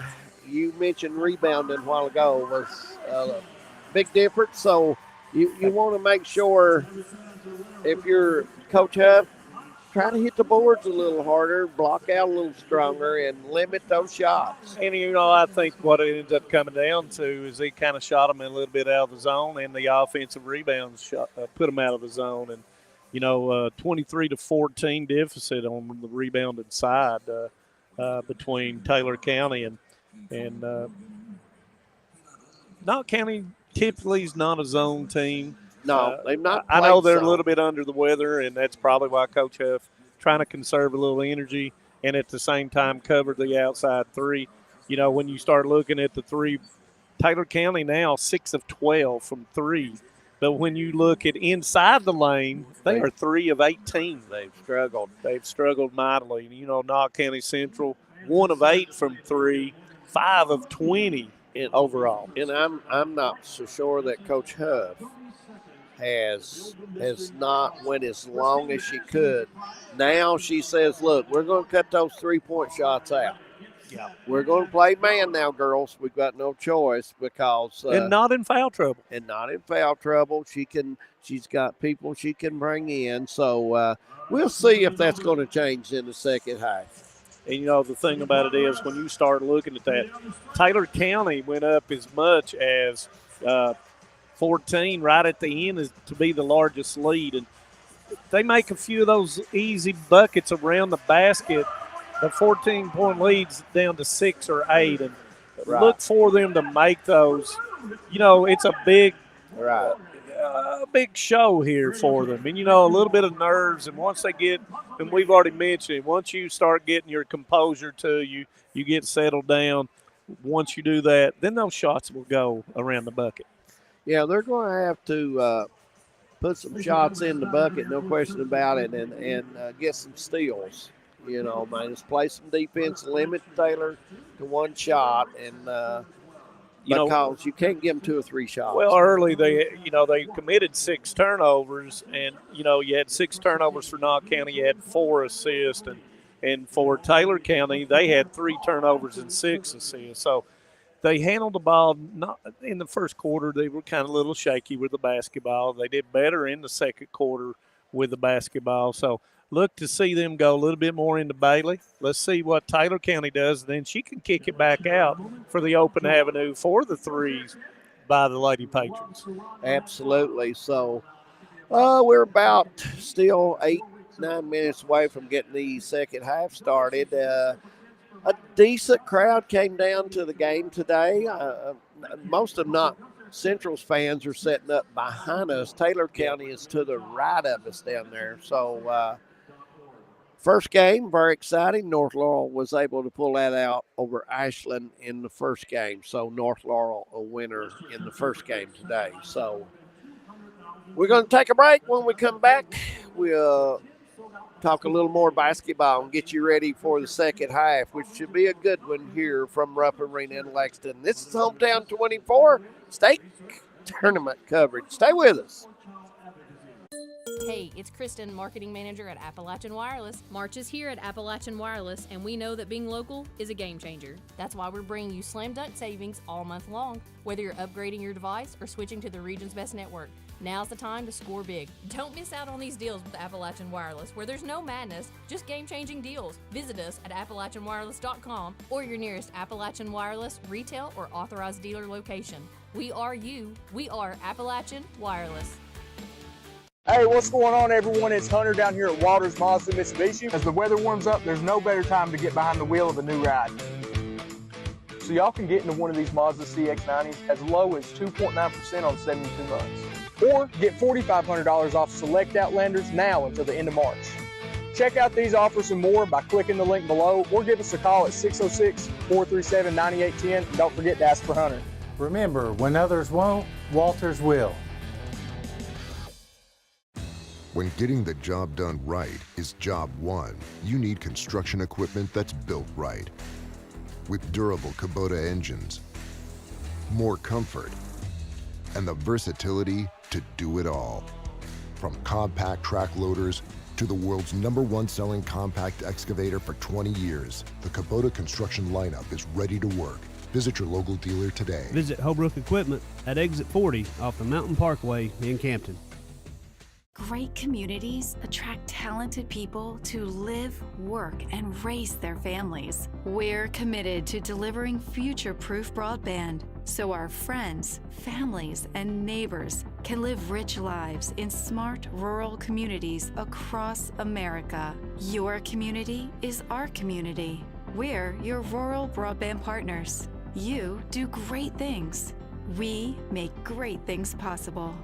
you mentioned rebounding a while ago was a big difference. So you want to make sure, if you're Coach Huff, try to hit the boards a little harder, block out a little stronger, and limit those shots. And, I think what it ends up coming down to is he kind of shot them a little bit out of the zone, and the offensive rebounds put them out of the zone. And, 23-14 deficit on the rebounded side between Taylor County and Knott County typically is not a zone team. No, they've not. I know they're a little bit under the weather, and that's probably why Coach Huff trying to conserve a little energy and at the same time cover the outside three. When you start looking at the three Taylor County now 6 of 12 from 3. But when you look at inside the lane, they are 3 of 18. They've struggled. They've struggled mightily. You know, Knott County Central, 1 of 8 from 3, 5 of 20 overall. And I'm not so sure that Coach Huff has not went as long as she could. Now she says, look, we're going to cut those 3-point shots out. Yeah. We're going to play man now, girls. We've got no choice because and not in foul trouble. And not in foul trouble. She's got people she can bring in. So we'll see if that's going to change in the second half. And, you know, the thing about it is when you start looking at that, Taylor County went up as much as 14 right at the end to be the largest lead. And they make a few of those easy buckets around the basket. The 14-point lead's down to 6 or 8. And look for them to make those. You know, it's a big show here for them. And, you know, a little bit of nerves. And once they get, and we've already mentioned it, once you start getting your composure to you, you get settled down. Once you do that, then those shots will go around the bucket. Yeah, they're going to have to put some shots in the bucket, no question about it, and get some steals. You know, man, just play some defense, limit Taylor to 1 shot, and because you can't give them 2 or 3 shots. Well, early they committed 6 turnovers, and you know you had 6 turnovers for Knott County, you had 4 assists, and for Taylor County they had 3 turnovers and 6 assists. So they handled the ball not in the first quarter. They were kind of a little shaky with the basketball. They did better in the second quarter with the basketball. So look to see them go a little bit more into Bailey. Let's see what Taylor County does. Then she can kick it back out for the open avenue for the threes by the Lady Patrons. Absolutely. So we're about still 8-9 minutes away from getting the second half started. A decent crowd came down to the game today. Most of Knott Central's fans are setting up behind us. Taylor County is to the right of us down there. So first game, very exciting. North Laurel was able to pull that out over Ashland in the first game. So North Laurel a winner in the first game today. So we're going to take a break. When we come back, we'll talk a little more basketball and get you ready for the second half, which should be a good one here from Rupp Arena in Lexington. This is Hometown 24 State Tournament coverage. Stay with us. Hey, it's Kristen, Marketing Manager at Appalachian Wireless. March is here at Appalachian Wireless, and we know that being local is a game changer. That's why we're bringing you slam dunk savings all month long. Whether you're upgrading your device or switching to the region's best network, now's the time to score big. Don't miss out on these deals with Appalachian Wireless, where there's no madness, just game-changing deals. Visit us at AppalachianWireless.com or your nearest Appalachian Wireless retail or authorized dealer location. We are you. We are Appalachian Wireless. Hey, what's going on, everyone? It's Hunter down here at Walters Mazda Mitsubishi. As the weather warms up, there's no better time to get behind the wheel of a new ride. So y'all can get into one of these Mazda CX-90s as low as 2.9% on 72 months. Or get $4,500 off select Outlanders now until the end of March. Check out these offers and more by clicking the link below or give us a call at 606-437-9810. And don't forget to ask for Hunter. Remember, when others won't, Walters will. When getting the job done right is job one, you need construction equipment that's built right. With durable Kubota engines, more comfort, and the versatility to do it all. From compact track loaders to the world's #1 selling compact excavator for 20 years, the Kubota construction lineup is ready to work. Visit your local dealer today. Visit Holbrook Equipment at Exit 40 off the Mountain Parkway in Campton. Great communities attract talented people to live, work, and raise their families. We're committed to delivering future-proof broadband so our friends, families, and neighbors can live rich lives in smart rural communities across America. Your community is our community. We're your rural broadband partners. You do great things. We make great things possible.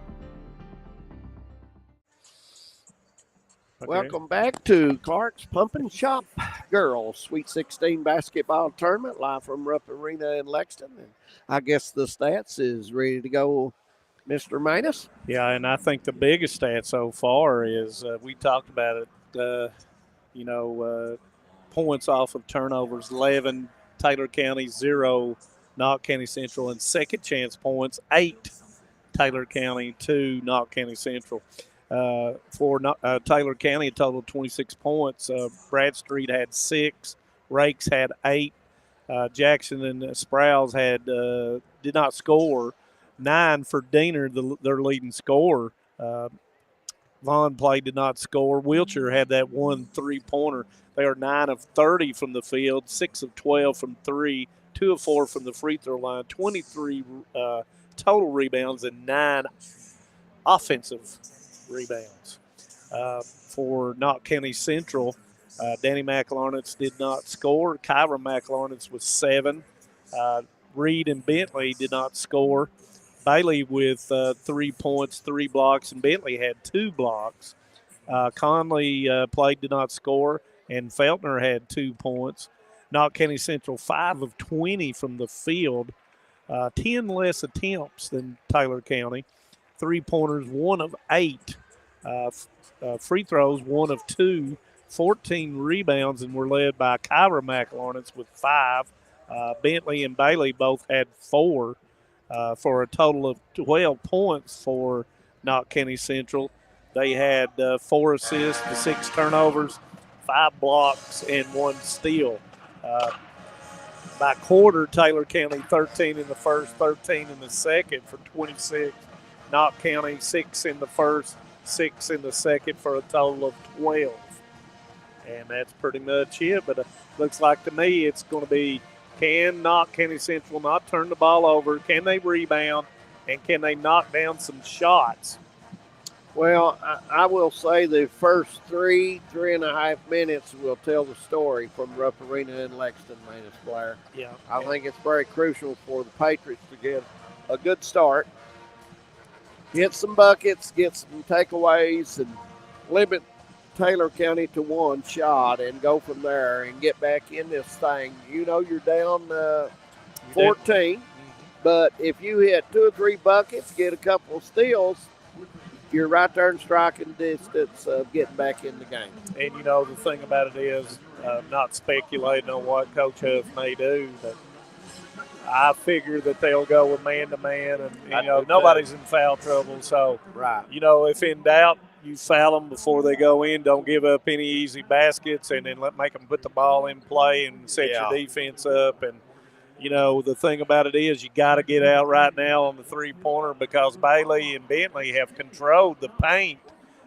Okay. Welcome back to Clark's Pump and Shop girls Sweet 16 basketball tournament live from Rupp Arena in Lexington. And I guess the stats is ready to go, Mr. Manus. Yeah, and I think the biggest stat so far is we talked about it, points off of turnovers, 11, Taylor County, 0, Knott County Central, and second chance points, 8, Taylor County, 2, Knott County Central. For Taylor County, a total of 26 points. Bradstreet had 6, Rakes had 8, Jackson and Sprouse had did not score. 9 for Diener, their leading scorer. Vaughn Play did not score. Wiltshire had that 1 3-pointer. They are 9 of 30 from the field, 6 of 12 from 3, 2 of 4 from the free throw line, 23 total rebounds, and 9 offensive rebounds. For Knott County Central, Danny McLarnitz did not score. Kyra McLarnitz was 7. Reed and Bentley did not score. Bailey with 3 points, 3 blocks, and Bentley had 2 blocks. Conley did not score, and Feltner had 2 points. Knott County Central 5 of 20 from the field, 10 less attempts than Taylor County. 3-pointers, 1 of 8. Free throws, 1 of 2. 14 rebounds, and were led by Kyra McLarnitz with 5. Bentley and Bailey both had 4. For a total of 12 points for Knott County Central. They had 4 assists, 6 turnovers, 5 blocks, and 1 steal. By quarter, Taylor County 13 in the first, 13 in the second for 26. Knott County 6 in the first, 6 in the second for a total of 12. And that's pretty much it. But it looks like to me it's going to be, can Knott County Central not turn the ball over? Can they rebound? And can they knock down some shots? Well, I will say the first 3.5 minutes will tell the story from Rupp Arena in Lexington, Manus Blair. Yeah. I think it's very crucial for the Patriots to get a good start, get some buckets, get some takeaways, and limit Taylor County to 1 shot and go from there and get back in this thing. You know you're down 14, but if you hit 2 or 3 buckets, get a couple of steals, you're right there in striking distance of getting back in the game. And, the thing about it is, not speculating on what Coach Huff may do, but I figure that they'll go with man-to-man, and, nobody's in foul trouble. So, right. If in doubt, you foul them before they go in. Don't give up any easy baskets, and then make them put the ball in play and set your defense up. And, the thing about it is you got to get out right now on the three-pointer because Bailey and Bentley have controlled the paint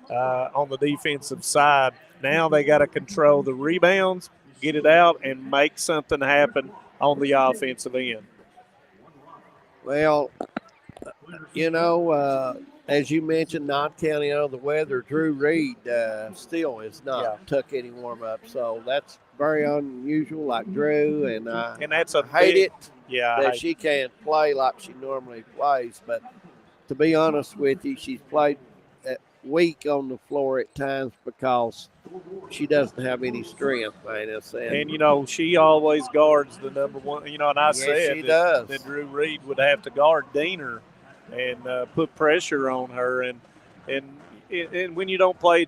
on the defensive side. Now they got to control the rebounds, get it out, and make something happen on the offensive end. Well, as you mentioned, Knott County under the weather. Drew Reed still is not took any warm-up, so that's very unusual, like Drew, and that's I hate it that she can't play like she normally plays. But to be honest with you, she's played weak on the floor at times because she doesn't have any strength, Manus. And she always guards the number one. And I said that Drew Reed would have to guard Diener and put pressure on her. And when you don't play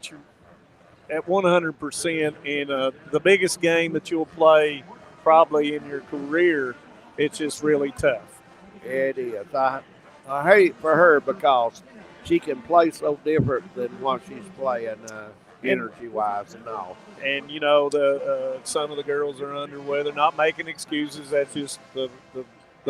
at 100% in the biggest game that you'll play probably in your career, it's just really tough. It is. I hate it for her because she can play so different than what she's playing energy-wise and all. And, some of the girls are under weather, not making excuses. That's just the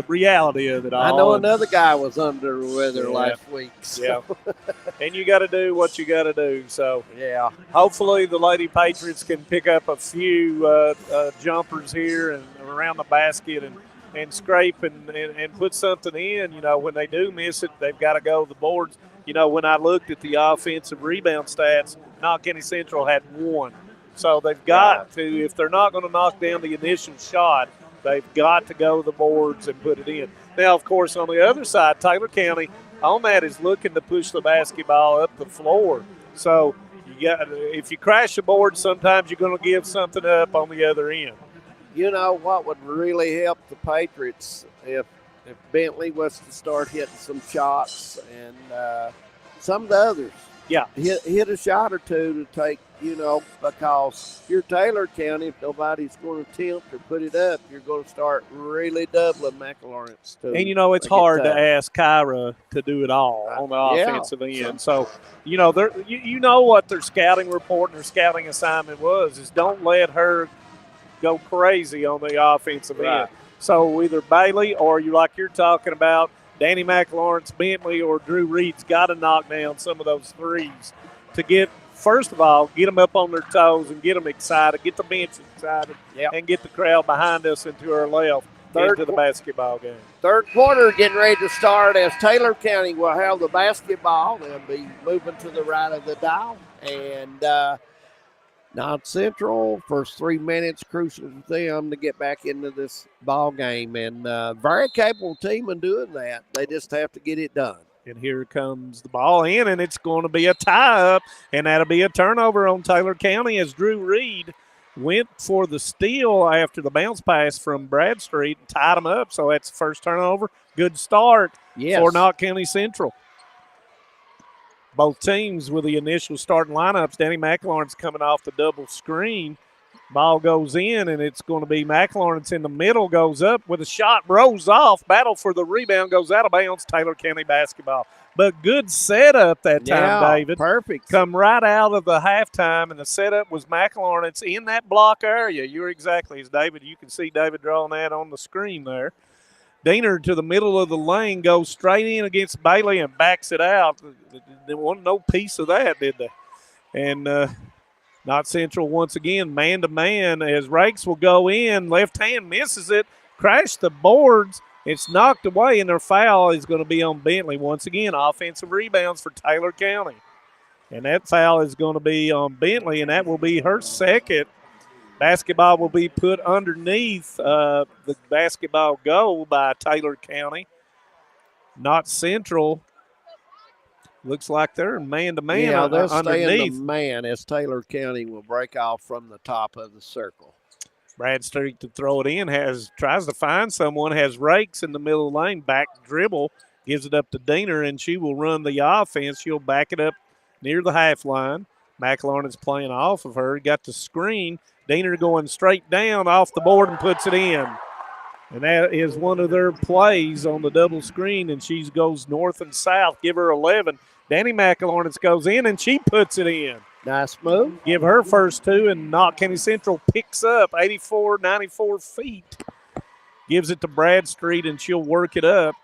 reality of it all. I know another guy was under weather last week. So. Yeah. And you got to do what you got to do. So, yeah. Hopefully the Lady Patriots can pick up a few jumpers here and around the basket and scrape and put something in. When they do miss it, they've got to go to the boards. When I looked at the offensive rebound stats, Knott County Central had 1. So they've got to, if they're not going to knock down the initial shot, they've got to go to the boards and put it in. Now, of course, on the other side, Taylor County on that is looking to push the basketball up the floor. So you if you crash the board, sometimes you're going to give something up on the other end. You know what would really help the Patriots if Bentley was to start hitting some shots and some of the others. Yeah. Hit a shot or two to take, because you're Taylor County, if nobody's going to attempt or put it up, you're going to start really doubling McLaurin's. And, it's hard to ask Kyra to do it all on the offensive end. So, you know what their scouting report and their scouting assignment is don't let her go crazy on the offensive end. So either Bailey or you're talking about, Danny McLaurin's, Bentley, or Drew Reed's got to knock down some of those threes to first of all, get them up on their toes and get them excited, get the bench excited, and get the crowd behind us and to our left into the basketball game. Third quarter getting ready to start as Taylor County will have the basketball. They'll be moving to the right of the dial. And Knott Central, first 3 minutes, crucial for them to get back into this ball game. And very capable team in doing that. They just have to get it done. And here comes the ball in, and it's going to be a tie-up, and that'll be a turnover on Taylor County as Drew Reed went for the steal after the bounce pass from Bradstreet and tied them up. So that's the first turnover. Good start for Knott County Central. Both teams with the initial starting lineups. Danny McLaurin's coming off the double screen. Ball goes in, and it's going to be McLaurin's in the middle, goes up with a shot, rolls off, battle for the rebound, goes out of bounds, Taylor County basketball. But good setup that time, David. Perfect. Come right out of the halftime, and the setup was McLaurin's in that block area. You're exactly as David. You can see David drawing that on the screen there. Diener to the middle of the lane, goes straight in against Bailey and backs it out. There wasn't no piece of that, did they? And Knott Central once again, man-to-man, as Rakes will go in. Left hand misses it, crashed the boards. It's knocked away, and their foul is going to be on Bentley. Once again, offensive rebounds for Taylor County. And that foul is going to be on Bentley, and that will be her second. Basketball will be put underneath the basketball goal by Taylor County. Knott Central looks like they're man-to-man Yeah, they're underneath. staying the man as Taylor County will break off from the top of the circle. Bradstreet to throw it in, tries to find someone, has Rakes in the middle of the lane, back dribble, gives it up to Diener, and she will run the offense. She'll back it up near the half line. McLaurin is playing off of her, got the screen. Diener going straight down off the board and puts it in. And that is one of their plays on the double screen, and she goes north and south. Give her 11. Danny McLaurin goes in, and she puts it in. Nice move. Give her first two, and Knott County Central picks up 84, 94 feet. Gives it to Bradstreet, and she'll work it up.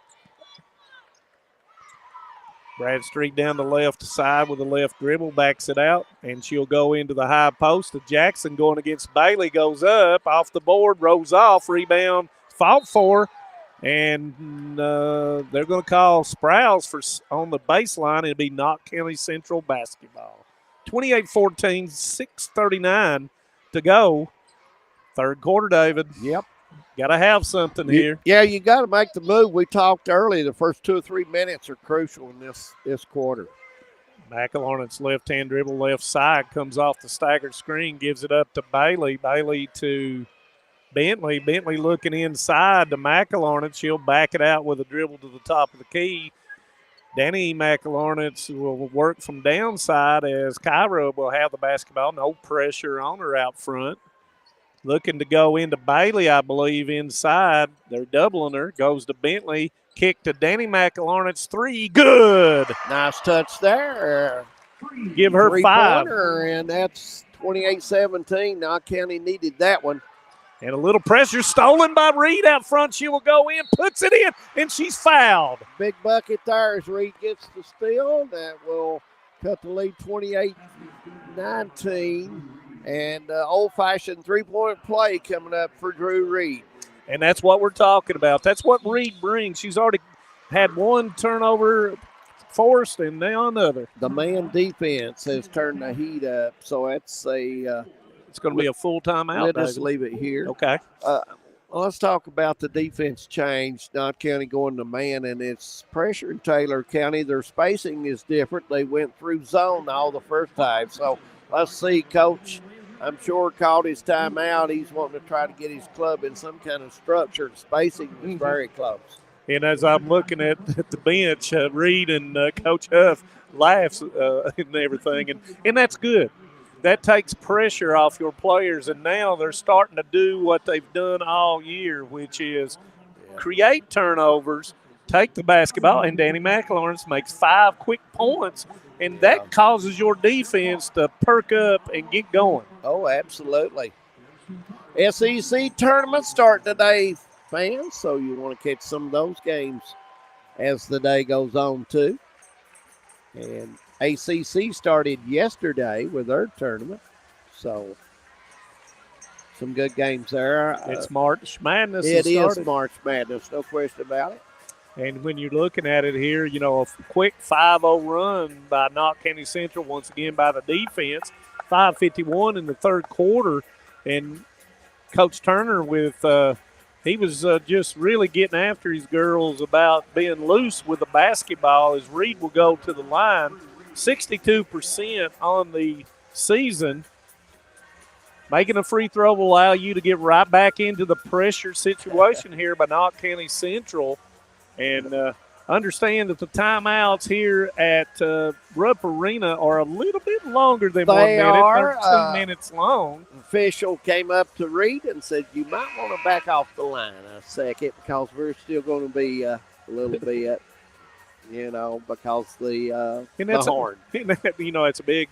Bradstreet down the left side with the left dribble, backs it out, and she'll go into the high post to Jackson going against Bailey, goes up, off the board, rolls off, rebound, fought for, and they're going to call Sprouse on the baseline. It'll be Knott County Central basketball. 28-14, 6:39 to go. Third quarter, David. Yep. Got to have something here. Yeah, you got to make the move. We talked earlier. The first 2 or 3 minutes are crucial in this quarter. McLaurin's left-hand dribble, left side, comes off the staggered screen, gives it up to Bailey. Bailey to Bentley. Bentley looking inside to McLaurin. She'll back it out with a dribble to the top of the key. Danny McLaurin will work from downside as Kyra will have the basketball. No pressure on her out front. Looking to go into Bailey, I believe, inside. They're doubling her. Goes to Bentley. Kick to Danny McLaurin. Three. Good. Nice touch there. Give her 5. And that's 28-17. Knott County needed that one. And a little pressure stolen by Reed out front. She will go in, puts it in, and she's fouled. Big bucket there as Reed gets the steal. That will cut the lead 28-19. And old-fashioned three-point play coming up for Drew Reed. And that's what we're talking about. That's what Reed brings. She's already had one turnover forced and now another. The man defense has turned the heat up, so it's a it's going to be a full timeout. We'll just leave it here. Okay. Well, let's talk about the defense change. Knott County going to man, and it's pressure in Taylor County. Their spacing is different. They went through zone all the first time. So let's see, Coach. I'm sure called his timeout. He's wanting to try to get his club in some kind of structure. Spacing was very close. And as I'm looking at the bench, Reed and Coach Huff laughs and everything, and that's good. That takes pressure off your players, and now they're starting to do what they've done all year, which is create turnovers, take the basketball, and Danny McLawrence makes 5 quick points, and that causes your defense to perk up and get going. Oh, absolutely. SEC tournament start today, fans, so you want to catch some of those games as the day goes on, too. And ACC started yesterday with their tournament, so some good games there. It's March Madness. It is March Madness, no question about it. And when you're looking at it here, you know, a quick 5-0 run by Knott County Central, once again by the defense, 5:51 in the third quarter. And Coach Turner he was just really getting after his girls about being loose with the basketball as Reed will go to the line. 62% on the season. Making a free throw will allow you to get right back into the pressure situation here by Knott County Central. And understand that the timeouts here at Rupp Arena are a little bit longer than 1 minute, 13 minutes long. Official came up to Reed and said, you might want to back off the line a second because we're still going to be a little bit, you know, because the horn. You know, it's a big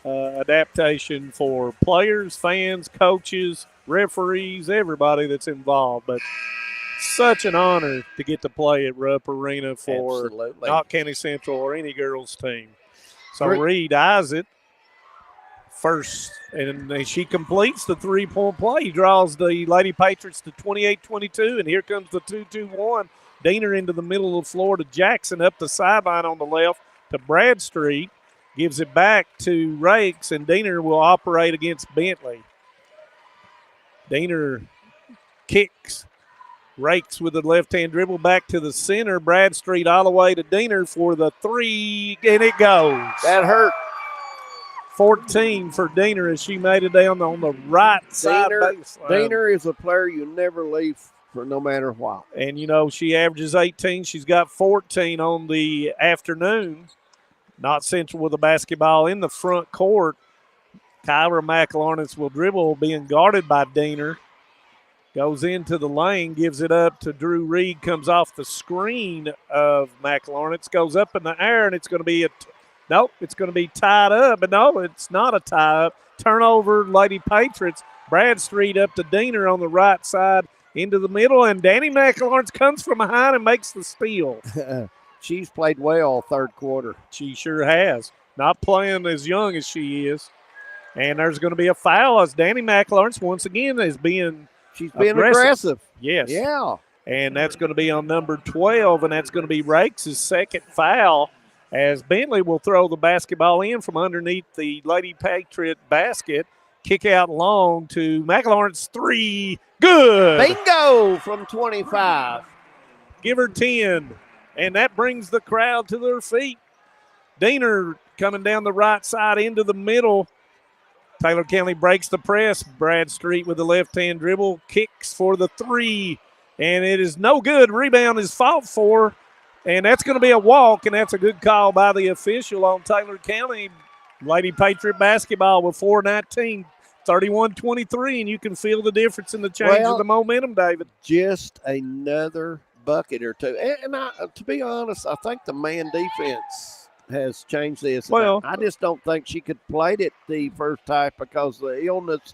adaptation for players, fans, coaches, referees, everybody that's involved. But such an honor to get to play at Rupp Arena for Knott County Central or any girls team. So Reed eyes it first, and she completes the three-point play. He draws the Lady Patriots to 28-22, and here comes the 2-2-1. Diener into the middle of the floor to Jackson, up the sideline on the left to Bradstreet. Gives it back to Rakes, and Diener will operate against Bentley. Diener kicks. Rakes with the left-hand dribble back to the center. Bradstreet all the way to Diener for the three, and it goes. That hurt. 14 for Diener as she made it down on the right side baseline. Diener is a player you never leave for no matter what. And, you know, she averages 18. She's got 14 on the afternoon. Knott Central with the basketball in the front court. Kyra McLawrence will dribble, being guarded by Diener. Goes into the lane, gives it up to Drew Reed, comes off the screen of McLawrence, goes up in the air, and it's going to be it's going to be tied up. But no, it's not a tie-up. Turnover, Lady Patriots. Bradstreet up to Diener on the right side into the middle, and Danny McLawrence comes from behind and makes the steal. She's played well third quarter. She sure has. Not playing as young as she is. And there's going to be a foul as Danny McLawrence once again is being She's being aggressive. Yes. Yeah. And that's going to be on number 12, and that's going to be Rakes' second foul as Bentley will throw the basketball in from underneath the Lady Patriot basket. Kick out long to McLawrence, three. Good. Bingo from 25. Give her 10. And that brings the crowd to their feet. Diener coming down the right side into the middle. Taylor County breaks the press. Bradstreet with the left-hand dribble. Kicks for the three. And it is no good. Rebound is fought for. And that's going to be a walk, and that's a good call by the official on Taylor County. Lady Patriot basketball with 4:19, 31-23, and you can feel the difference in the change of the momentum, David. Just another bucket or two. And to be honest, I think the man defense has changed this. Well, I just don't think she could play it the first time because of the illness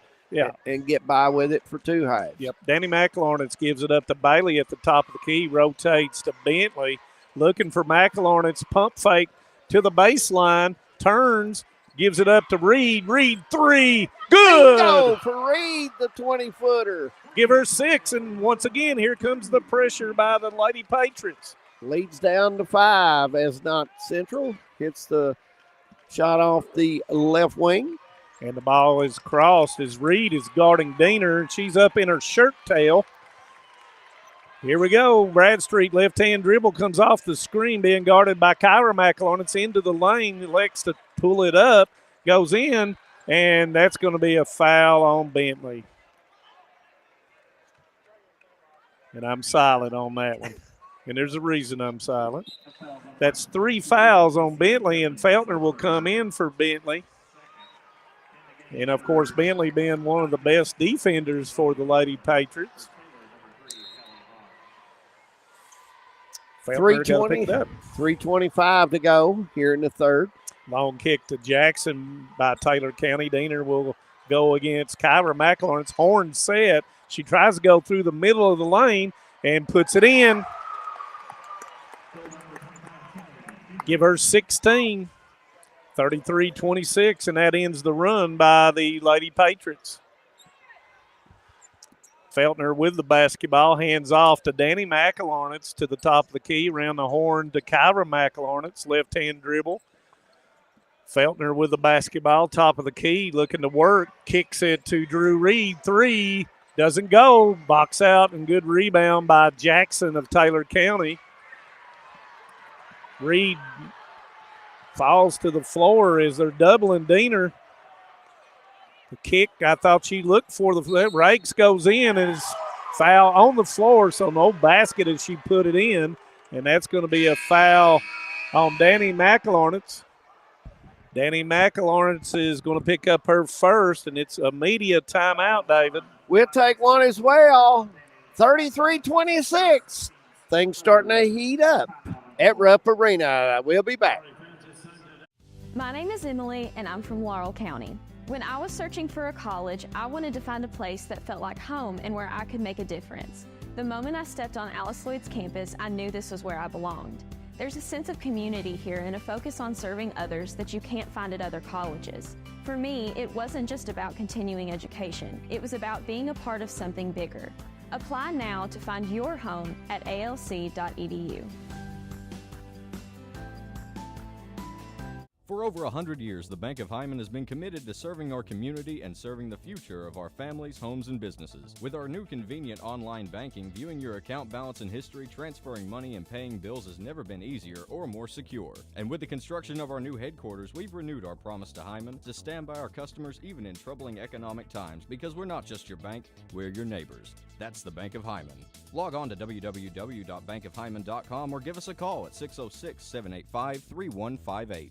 and get by with it for two halves. Yep. Danny McLawrence gives it up to Bailey at the top of the key, rotates to Bentley, looking for McLawrence, pump fake to the baseline, turns, gives it up to Reed. Reed, three, good! Bingo for Reed, the 20-footer. Give her 6, and once again, here comes the pressure by the Lady Patriots. Leads down to 5 as Knott Central hits the shot off the left wing. And the ball is crossed as Reed is guarding Diener. She's up in her shirt tail. Here we go. Bradstreet left-hand dribble comes off the screen, being guarded by Kyra McElwain. It's into the lane. Elects to pull it up, goes in, and that's going to be a foul on Bentley. And I'm silent on that one. And there's a reason I'm silent. That's 3 fouls on Bentley, and Feltner will come in for Bentley. And, of course, Bentley being one of the best defenders for the Lady Patriots. 3:25 to go here in the third. Long kick to Jackson by Taylor County. Diener will go against Kyra McElwain's horn set. She tries to go through the middle of the lane and puts it in. Give her 16, 33-26, and that ends the run by the Lady Patriots. Feltner with the basketball, hands off to Danny McElwain to the top of the key, around the horn to Kyra McElwain, left-hand dribble. Feltner with the basketball, top of the key, looking to work, kicks it to Drew Reed, 3, doesn't go, box out, and good rebound by Jackson of Taylor County. Reed falls to the floor as they're doubling Diener. The kick, I thought she looked for the rakes, goes in, and is foul on the floor, so no basket as she put it in, and that's going to be a foul on Danny McElwain. Danny McElwain is going to pick up her first, and it's a media timeout, David. We'll take one as well. 33-26. Things starting to heat up at Rupp Arena. We'll be back. My name is Emily, and I'm from Laurel County. When I was searching for a college, I wanted to find a place that felt like home and where I could make a difference. The moment I stepped on Alice Lloyd's campus, I knew this was where I belonged. There's a sense of community here and a focus on serving others that you can't find at other colleges. For me, it wasn't just about continuing education. It was about being a part of something bigger. Apply now to find your home at alc.edu. For over 100 years, the Bank of Hyman has been committed to serving our community and serving the future of our families, homes, and businesses. With our new convenient online banking, viewing your account balance and history, transferring money, and paying bills has never been easier or more secure. And with the construction of our new headquarters, we've renewed our promise to Hyman to stand by our customers even in troubling economic times, because we're not just your bank, we're your neighbors. That's the Bank of Hyman. Log on to www.bankofhyman.com or give us a call at 606-785-3158.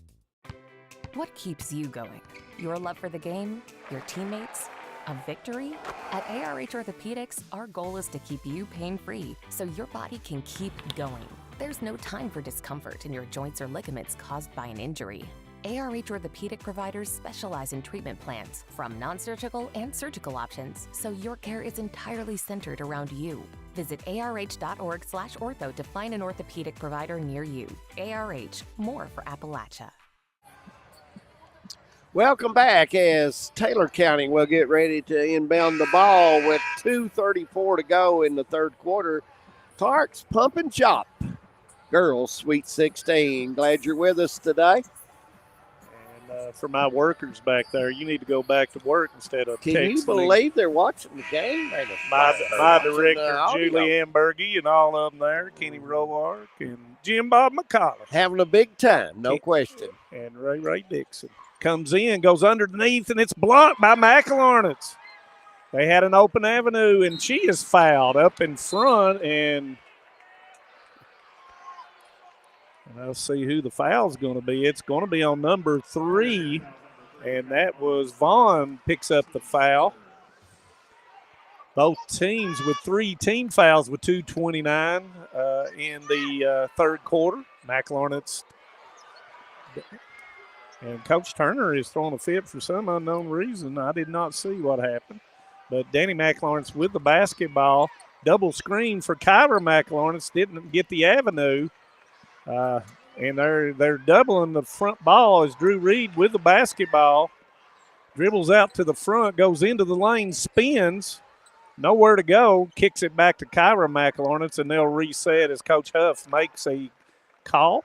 What keeps you going? Your love for the game? Your teammates? A victory? At ARH Orthopedics, our goal is to keep you pain-free so your body can keep going. There's no time for discomfort in your joints or ligaments caused by an injury. ARH Orthopedic providers specialize in treatment plans, from non-surgical and surgical options, so your care is entirely centered around you. Visit arh.org/ortho to find an orthopedic provider near you. ARH, more for Appalachia. Welcome back as Taylor County will get ready to inbound the ball with 2:34 to go in the third quarter. Clark's Pump and Chop. Girls, Sweet 16. Glad you're with us today. And for my workers back there, you need to go back to work instead of texting. Can you believe they're watching the game? My director, Julie Ambergy, and all of them there, Kenny Roark and Jim Bob McCullough. Having a big time, no question. And Ray Dixon. Comes in, goes underneath, and it's blocked by McElwain. They had an open avenue, and she is fouled up in front, and I'll see who the foul's going to be. It's going to be on number 3, and that was Vaughn picks up the foul. Both teams with 3 team fouls with 2:29 in the third quarter. McElwain and Coach Turner is throwing a fit for some unknown reason. I did not see what happened. But Danny McElwain with the basketball. Double screen for Kyra McElwain. Didn't get the avenue. And they're doubling the front ball as Drew Reed with the basketball. Dribbles out to the front, goes into the lane, spins. Nowhere to go. Kicks it back to Kyra McElwain, and they'll reset as Coach Huff makes a call.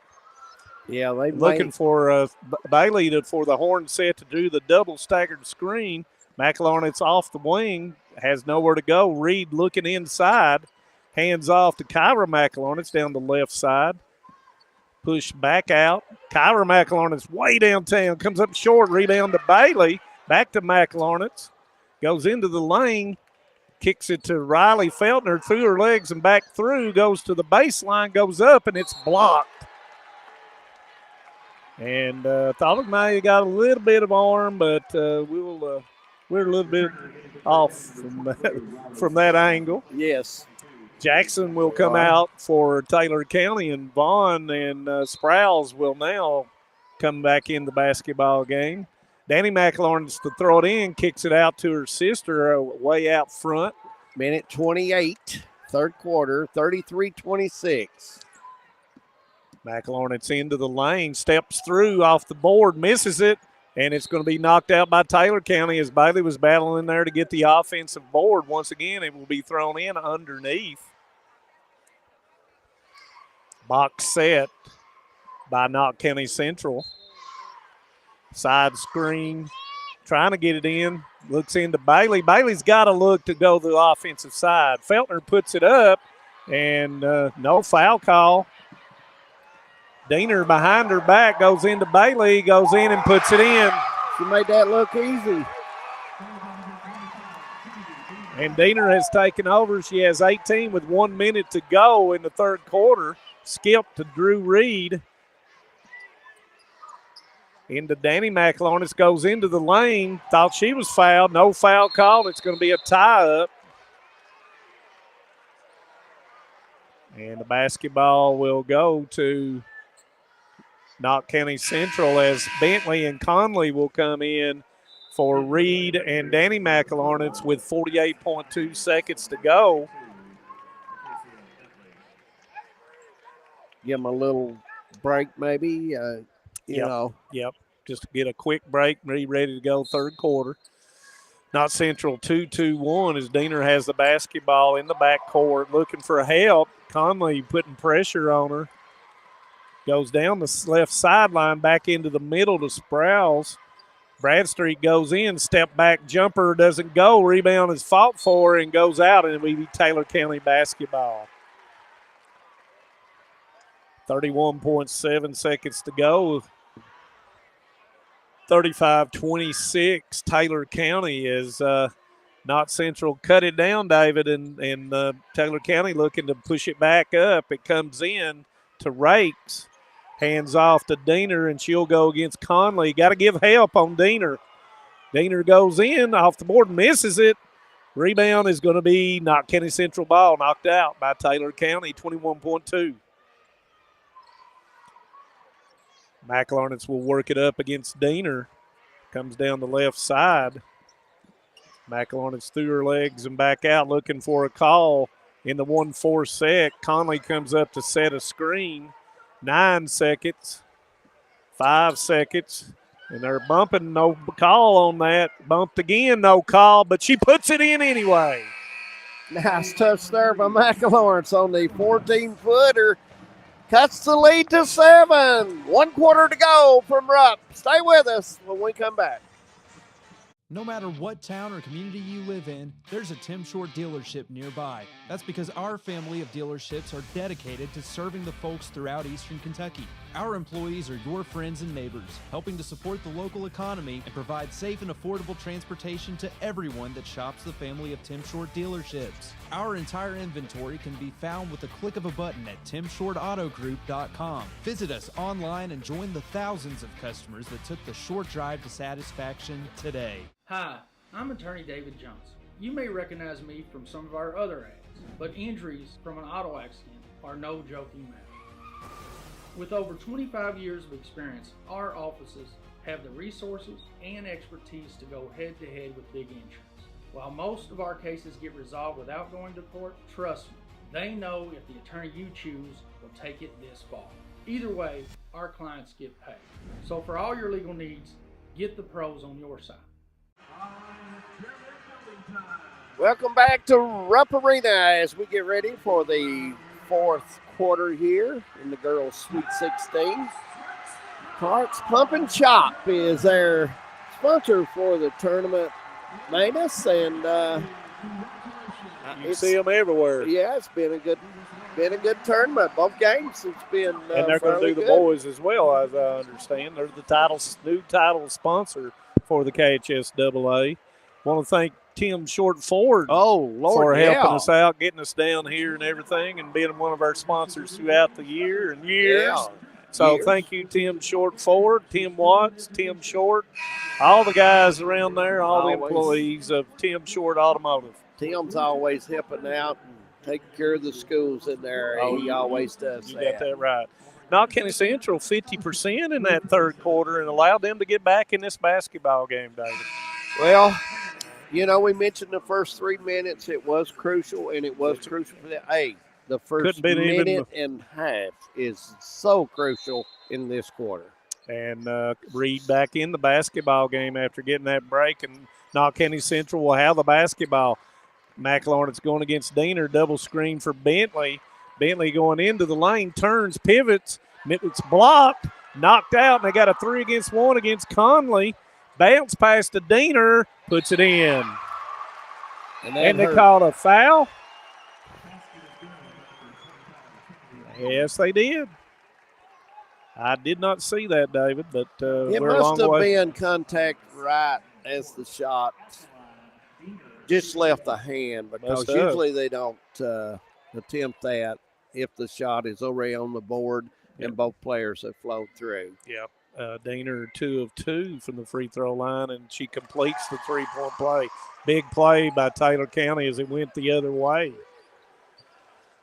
Yeah, they looking for Bailey for the horn set to do the double staggered screen. McElwain, it's off the wing, has nowhere to go. Reed looking inside, Hands off to Kyra McElornitz down the left side. Push back out. Kyra McElornitz way downtown. Comes up short. Rebound to Bailey. Back to McElornitz. Goes into the lane. Kicks it to Riley Feltner through her legs and back through. Goes to the baseline. Goes up, and it's blocked. And thought it may have got a little bit of arm, but we're a little bit off from that angle. Yes. Jackson will come out for Taylor County, and Vaughn and Sprouse will now come back in the basketball game. Danny McElornitz to throw it in, kicks it out to her sister way out front. Minute 28, third quarter, 33-26. McElornitz into the lane, steps through off the board, misses it, and it's going to be knocked out by Taylor County as Bailey was battling there to get the offensive board. Once again, it will be thrown in underneath. Box set by Knott County Central. Side screen, trying to get it in. Looks into Bailey. Bailey's got to look to go the offensive side. Feltner puts it up, and no foul call. Diener behind her back goes into Bailey, goes in and puts it in. She made that look easy. And Diener has taken over. She has 18 with 1 minute to go in the third quarter. Skip to Drew Reed. Into Danny McElornitz, goes into the lane. Thought she was fouled. No foul called. It's going to be a tie-up. And the basketball will go to Knott County Central as Bentley and Conley will come in for Reed and Danny McElornitz with 48.2 seconds to go. Give them a little break maybe, you know. Yep, just to get a quick break, be ready to go third quarter. Knott Central 2-2-1 as Diener has the basketball in the backcourt looking for help. Conley putting pressure on her. Goes down the left sideline, back into the middle to Sprouse. Bradstreet goes in, step back jumper doesn't go. Rebound is fought for and goes out, and it will be Taylor County basketball. 31.7 seconds to go. 35-26 Taylor County is Knott Central cut it down, David, and Taylor County looking to push it back up. It comes in to Rakes. Hands off to Diener, and she'll go against Conley. Got to give help on Diener. Diener goes in, off the board, misses it. Rebound is going to be Knott County Central ball, knocked out by Taylor County, 21.2. McElornitz will work it up against Diener. Comes down the left side. McElornitz through her legs and back out looking for a call in the 1-4 set. Conley comes up to set a screen. 9 seconds, 5 seconds, and they're bumping, no call on that. Bumped again, no call, but she puts it in anyway. Nice touch there by McElornitz on the 14-footer. Cuts the lead to 7. 1 quarter to go from Rupp. Stay with us when we come back. No matter what town or community you live in, there's a Tim Short dealership nearby. That's because our family of dealerships are dedicated to serving the folks throughout Eastern Kentucky. Our employees are your friends and neighbors, helping to support the local economy and provide safe and affordable transportation to everyone that shops the family of Tim Short dealerships. Our entire inventory can be found with a click of a button at timshortautogroup.com. Visit us online and join the thousands of customers that took the short drive to satisfaction today. Hi, I'm attorney David Johnson. You may recognize me from some of our other ads, but injuries from an auto accident are no joking matter. With over 25 years of experience, our offices have the resources and expertise to go head-to-head with big insurance. While most of our cases get resolved without going to court, trust me, they know if the attorney you choose will take it this far. Either way, our clients get paid. So for all your legal needs, get the pros on your side. Welcome back to Rupp Arena as we get ready for the fourth quarter here in the girls' Sweet 16. Clark's Pump and Chop is their sponsor for the tournament, Manus, and You see them everywhere. Yeah, it's been a good tournament. Both games it's been and they're going to do the good. boys as well, as I understand. They're the new title sponsor for the KHSAA. Want to thank Tim Short Ford for helping us out, getting us down here and everything, and being one of our sponsors throughout the year and years. Yeah. So thank you, Tim Short Ford, Tim Watts, Tim Short, all the guys around there, all the employees of Tim Short Automotive. Tim's always helping out and taking care of the schools in there. He always does You got that right. Knott County Central 50% in that third quarter and allowed them to get back in this basketball game, David. Well, we mentioned the first 3 minutes. It was crucial, and it was crucial for the first minute and a half is so crucial in this quarter. And Reed back in the basketball game after getting that break, and Knott County Central will have the basketball. McLaurin's going against Diener, double screen for Bentley. Bentley going into the lane, turns, pivots. It's blocked, knocked out, and they got a 3-against-1 against Conley. Bounce pass to Diener, puts it in. And they called a foul. Yes, they did. I did not see that, David, but it we're a long must have way. been contact right as the shot just left the hand, because usually they don't attempt that if the shot is already on the board and both players have flowed through. Yep. Diener 2 of 2 from the free throw line, and she completes the three-point play. Big play by Taylor County as it went the other way.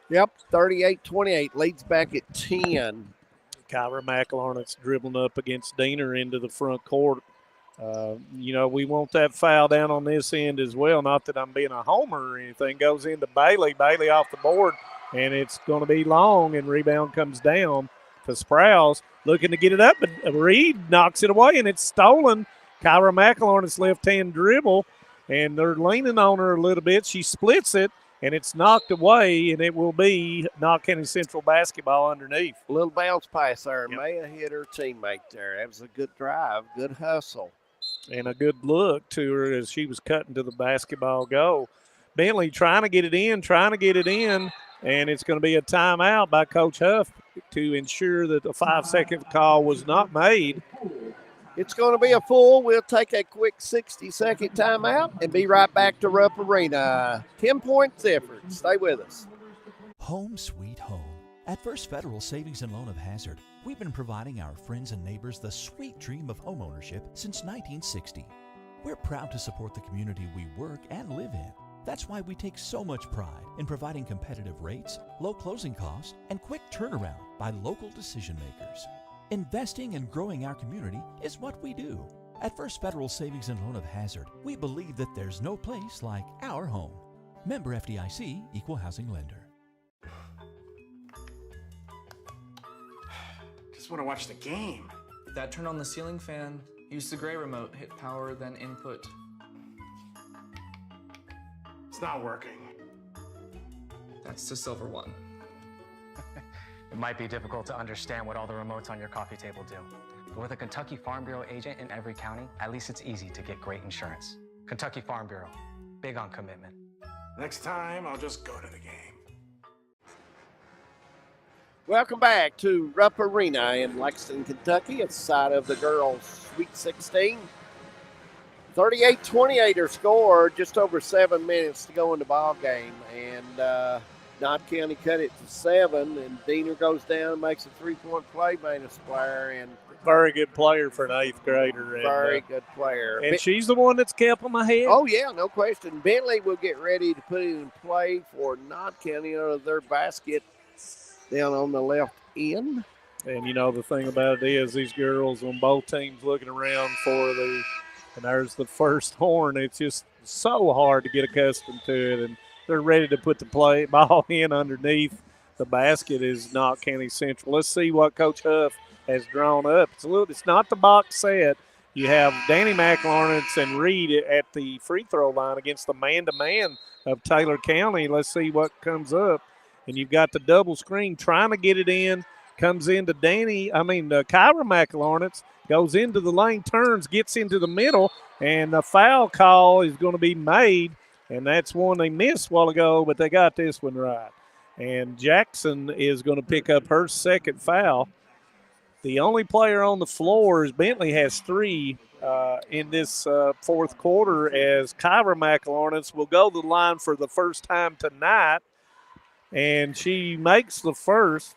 Yep, 38-28, leads back at 10. Kyra McLaurin's dribbling up against Diener into the front court. We want that foul down on this end as well. Not that I'm being a homer or anything. Goes into Bailey. Bailey off the board, and it's going to be long, and rebound comes down to Sprouse. Looking to get it up, but Reed knocks it away, and it's stolen. Kyra McLaurin's left-hand dribble, and they're leaning on her a little bit. She splits it, and it's knocked away, and it will be Knott County Central basketball underneath. A little bounce pass there. Yep. May have hit her teammate there. That was a good drive, good hustle. And a good look to her as she was cutting to the basketball goal. Bentley trying to get it in, and it's going to be a timeout by Coach Huff to ensure that the 5-second call was not made. It's going to be a full. We'll take a quick 60-second timeout and be right back to Rupp Arena. 10 points difference. Stay with us. Home sweet home. At First Federal Savings and Loan of Hazard, we've been providing our friends and neighbors the sweet dream of homeownership since 1960. We're proud to support the community we work and live in. That's why we take so much pride in providing competitive rates, low closing costs, and quick turnaround by local decision makers. Investing and growing our community is what we do. At First Federal Savings and Loan of Hazard, we believe that there's no place like our home. Member FDIC, Equal Housing Lender. Just want to watch the game. That turn on the ceiling fan. Use the gray remote. Hit power, then input. It's not working. That's the silver one. It might be difficult to understand what all the remotes on your coffee table do. But with a Kentucky Farm Bureau agent in every county, at least it's easy to get great insurance. Kentucky Farm Bureau, big on commitment. Next time, I'll just go to the game. Welcome back to Rupp Arena in Lexington, Kentucky. It's the side of the girls' Sweet 16. 38-28 her score, just over 7 minutes to go in the ball game. And Knott County cut it to 7, and Diener goes down and makes a three-point play, Manus player. And very good player for an 8th grader. Very good player. And she's the one that's kept them ahead. Oh, yeah, no question. Bentley will get ready to put it in play for Knott County out of their basket down on the left end. And, the thing about it is these girls on both teams looking around for and there's the first horn. It's just so hard to get accustomed to it. And they're ready to put the ball in underneath the basket is Knott County Central. Let's see what Coach Huff has drawn up. It's not the box set. You have Danny McLaurin's and Reed at the free throw line against the man-to-man of Taylor County. Let's see what comes up. And you've got the double screen trying to get it in. Comes into Kyra McLaurin's, goes into the lane, turns, gets into the middle, and the foul call is going to be made And that's one they missed a while ago, but they got this one right. And Jackson is going to pick up her second foul. The only player on the floor is Bentley has 3 in this fourth quarter, as Kyra McLaurin will go to the line for the first time tonight. And she makes the first.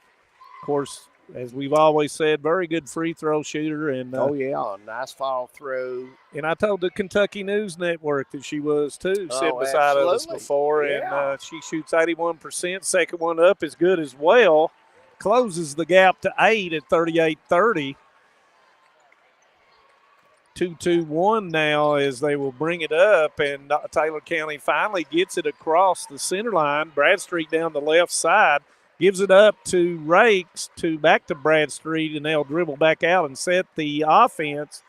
Of course, as we've always said, very good free throw shooter. And oh, yeah, nice follow through. And I told the Kentucky News Network that she was too, sitting beside absolutely. us before. Yeah. And she shoots 81%. Second one up is good as well. Closes the gap to 8 at 38-30. 2-2-1 now as they will bring it up, and Taylor County finally gets it across the center line. Bradstreet down the left side, gives it up to Rakes, back to Bradstreet, and they'll dribble back out and set the offense.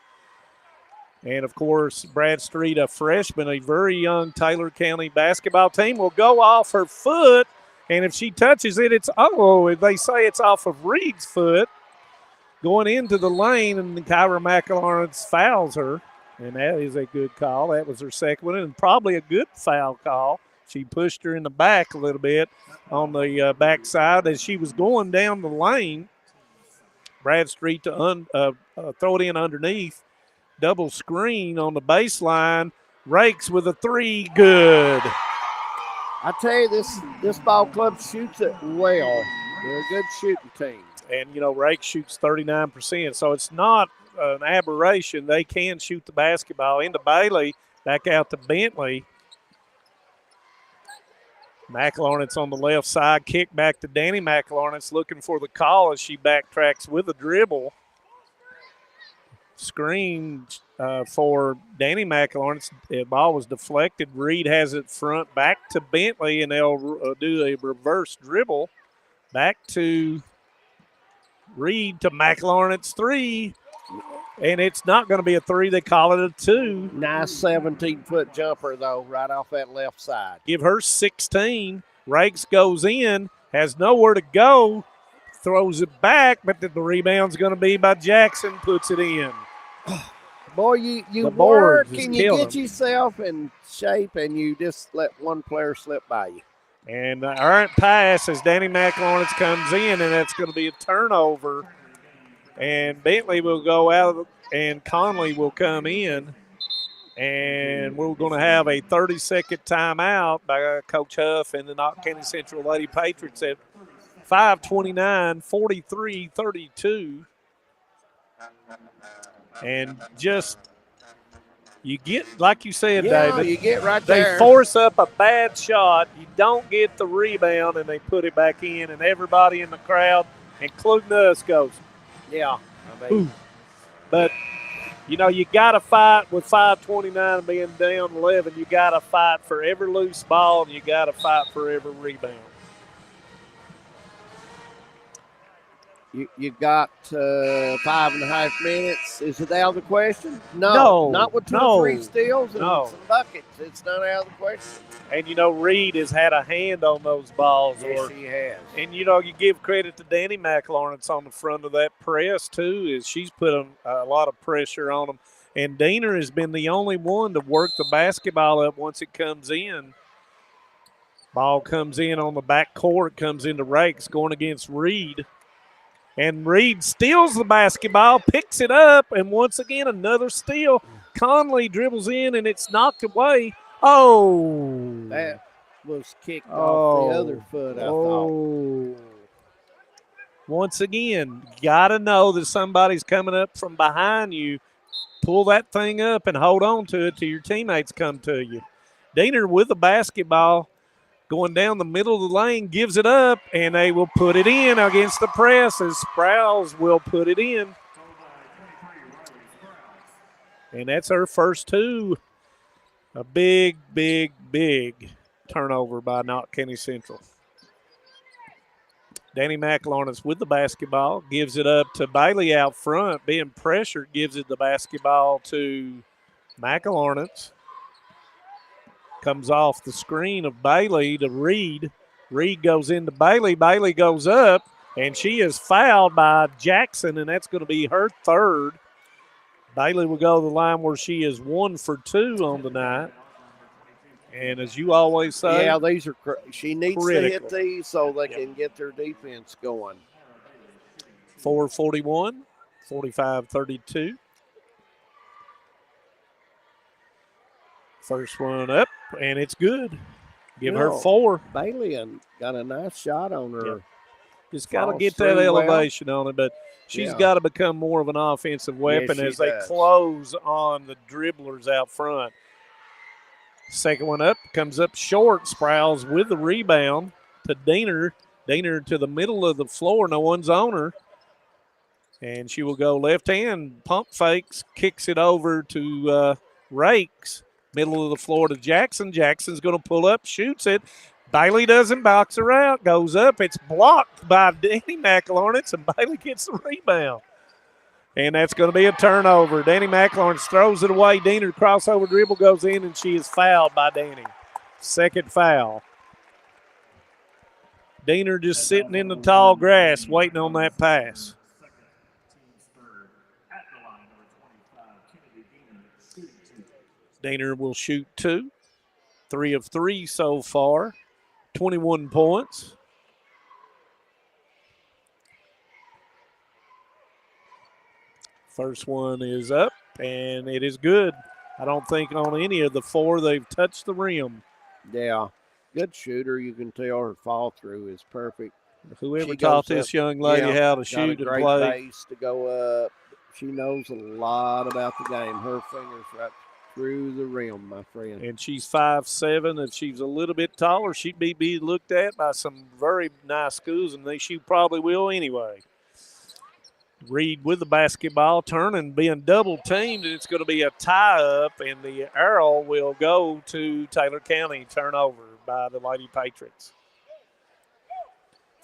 And, of course, Bradstreet, a freshman, a very young Taylor County basketball team, will go off her foot. And if she touches it, they say it's off of Reed's foot going into the lane, and Kyra McLaurin fouls her. And that is a good call. That was her second one, and probably a good foul call. She pushed her in the back a little bit on the backside as she was going down the lane. Bradstreet to throw it in underneath. Double screen on the baseline. Rakes with a 3, good. I tell you, this ball club shoots it well. They're a good shooting team. And, Rakes shoots 39%, so it's not an aberration. They can shoot the basketball into Bailey, back out to Bentley. McLaurin's on the left side, kick back to Danny McLaurin's looking for the call as she backtracks with a dribble. Screen for Danny McLaurin. The ball was deflected. Reed has it front back to Bentley, and they'll do a reverse dribble. Back to Reed to McLaurin's 3. And it's not going to be a 3. They call it a 2. Nice 17-foot jumper, though, right off that left side. Give her 16. Rakes goes in, has nowhere to go, throws it back, but the rebound's going to be by Jackson, puts it in. Boy, you work and you get yourself in shape, and you just let one player slip by you. And the errant pass as Danny McLaurin comes in, and that's going to be a turnover. And Bentley will go out, and Conley will come in. And we're going to have a 30-second timeout by Coach Huff and the Knott County Central Lady Patriots at 5:29, 43-32. And just, you get, like you said, David. You get right there. They force up a bad shot. You don't get the rebound, and they put it back in. And everybody in the crowd, including us, goes, yeah. Ooh. But, you got to fight with 5:29 being down 11. You got to fight for every loose ball, and you got to fight for every rebound. You got 5.5 minutes. Is it out of the question? No. Not with 2 or 3 steals and some buckets. It's not out of the question. And, Reed has had a hand on those balls. Yes, he has. And, you give credit to Danny McLaurin on the front of that press, too, is she's put a lot of pressure on them. And Diener has been the only one to work the basketball up once it comes in. Ball comes in on the back court, comes into Rakes going against Reed. And Reed steals the basketball, picks it up, and once again another steal. Conley dribbles in, and it's knocked away. Oh. That was kicked off the other foot, I thought. Once again, got to know that somebody's coming up from behind you. Pull that thing up and hold on to it till your teammates come to you. Diener with the basketball. Going down the middle of the lane, gives it up, and they will put it in against the press as Sprouse will put it in. And that's her first 2. A big, big, big turnover by Knott County Central. Danny McLaurin is with the basketball, gives it up to Bailey out front, being pressured, gives it the basketball to McLaurin. Comes off the screen of Bailey to Reed. Reed goes into Bailey. Bailey goes up, and she is fouled by Jackson, and that's going to be her 3rd. Bailey will go to the line where she is 1 for 2 on the night. And as you always say, yeah, these are she needs critical. to hit these so they can get their defense going. 4:41, 45-32. First one up, and it's good. Give her 4. Bailey got a nice shot on her. Yep. Just got to Falls get that through elevation on it, but she's got to become more of an offensive weapon as they close on the dribblers out front. Second one up, comes up short. Sprouse with the rebound to Diener. Diener to the middle of the floor. No one's on her. And she will go left hand, pump fakes, kicks it over to Rakes. Middle of the floor to Jackson. Jackson's going to pull up, shoots it. Bailey doesn't box her out, goes up. It's blocked by Danny McLawrence, and Bailey gets the rebound. And that's going to be a turnover. Danny McLawrence throws it away. Diener crossover dribble goes in, and she is fouled by Danny. Second foul. Diener just sitting in the tall grass waiting on that pass. Diener will shoot 2. 3 of 3 so far. 21 points. First one is up, and it is good. I don't think on any of the 4 they've touched the rim. Yeah, good shooter. You can tell her fall through is perfect. Whoever taught this young lady how to shoot and play. Got a great base to go up. She knows a lot about the game. Her fingers right through the rim, my friend. And she's 5'7". If she's a little bit taller, she'd be looked at by some very nice schools, and she probably will anyway. Reed with the basketball, turning, being double teamed, and it's going to be a tie-up, and the arrow will go to Taylor County. Turnover by the Lady Patriots.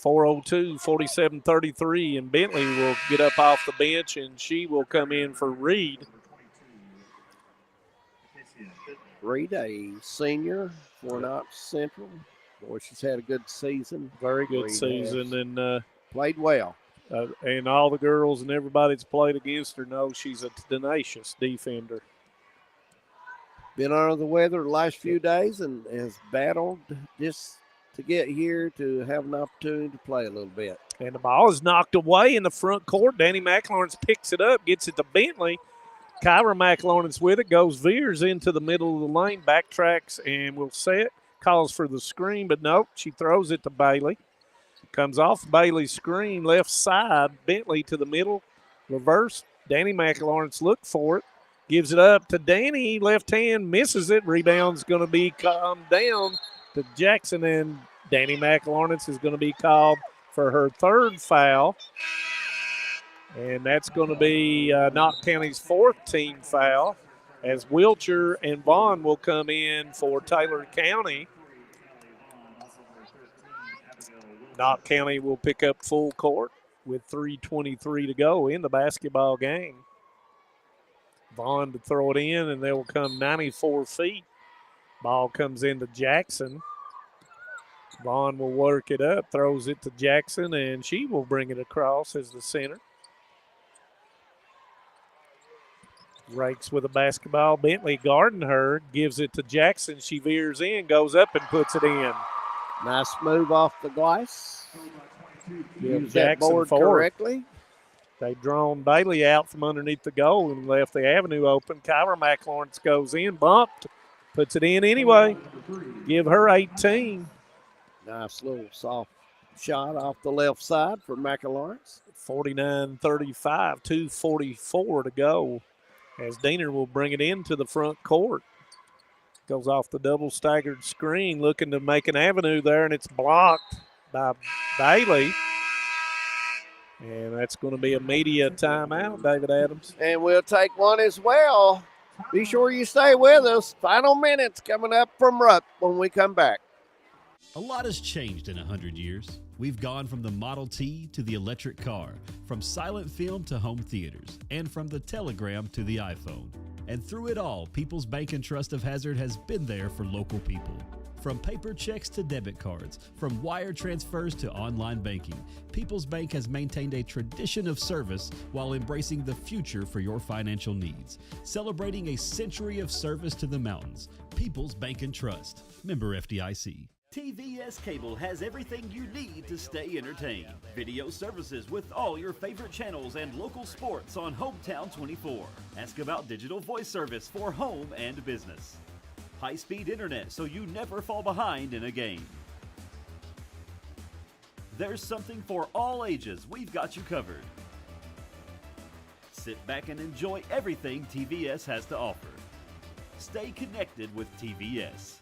4:02, 47-33, and Bentley will get up off the bench, and she will come in for Reed. Reed, a senior for Knott Central. Boy, she's had a good season. Very good season, and played well. And all the girls and everybody that's played against her know she's a tenacious defender. Been under the weather the last few days and has battled just to get here to have an opportunity to play a little bit. And the ball is knocked away in the front court. Danny McLawrence picks it up, gets it to Bentley. Kyra McLawrence with it, veers into the middle of the lane, backtracks, and will set. Calls for the screen, but nope, she throws it to Bailey. Comes off Bailey's screen, left side, Bentley to the middle, reverse. Danny McLawrence looked for it, gives it up to Danny, left hand, misses it. Rebound's going to be calmed down to Jackson, and Danny McLawrence is going to be called for her 3rd foul. And that's going to be Knott County's 4th team foul, as Wiltshire and Vaughn will come in for Taylor County. Knott County will pick up full court with 3:23 to go in the basketball game. Vaughn to throw it in, and they will come 94 feet. Ball comes into Jackson. Vaughn will work it up, throws it to Jackson, and she will bring it across as the center. Rakes with a basketball. Bentley guarding her, gives it to Jackson. She veers in, goes up and puts it in. Nice move off the glass. Use that board correctly. They've drawn Bailey out from underneath the goal and left the avenue open. Kyra McLawrence goes in, bumped, puts it in anyway. Give her 18. Nice little soft shot off the left side for McLawrence. 49-35, 2:44 to go, as Diener will bring it into the front court. Goes off the double staggered screen, looking to make an avenue there, and it's blocked by Bailey. And that's going to be a media timeout, David Adams. And we'll take one as well. Be sure you stay with us. Final minutes coming up from Rupp when we come back. A lot has changed in 100 years. We've gone from the Model T to the electric car, from silent film to home theaters, and from the telegram to the iPhone. And through it all, People's Bank and Trust of Hazard has been there for local people. From paper checks to debit cards, from wire transfers to online banking, People's Bank has maintained a tradition of service while embracing the future for your financial needs. Celebrating a century of service to the mountains. People's Bank and Trust. Member FDIC. TVS Cable has everything you need to stay entertained. Video services with all your favorite channels and local sports on Hometown 24. Ask about digital voice service for home and business. High-speed internet so you never fall behind in a game. There's something for all ages. We've got you covered. Sit back and enjoy everything TVS has to offer. Stay connected with TVS.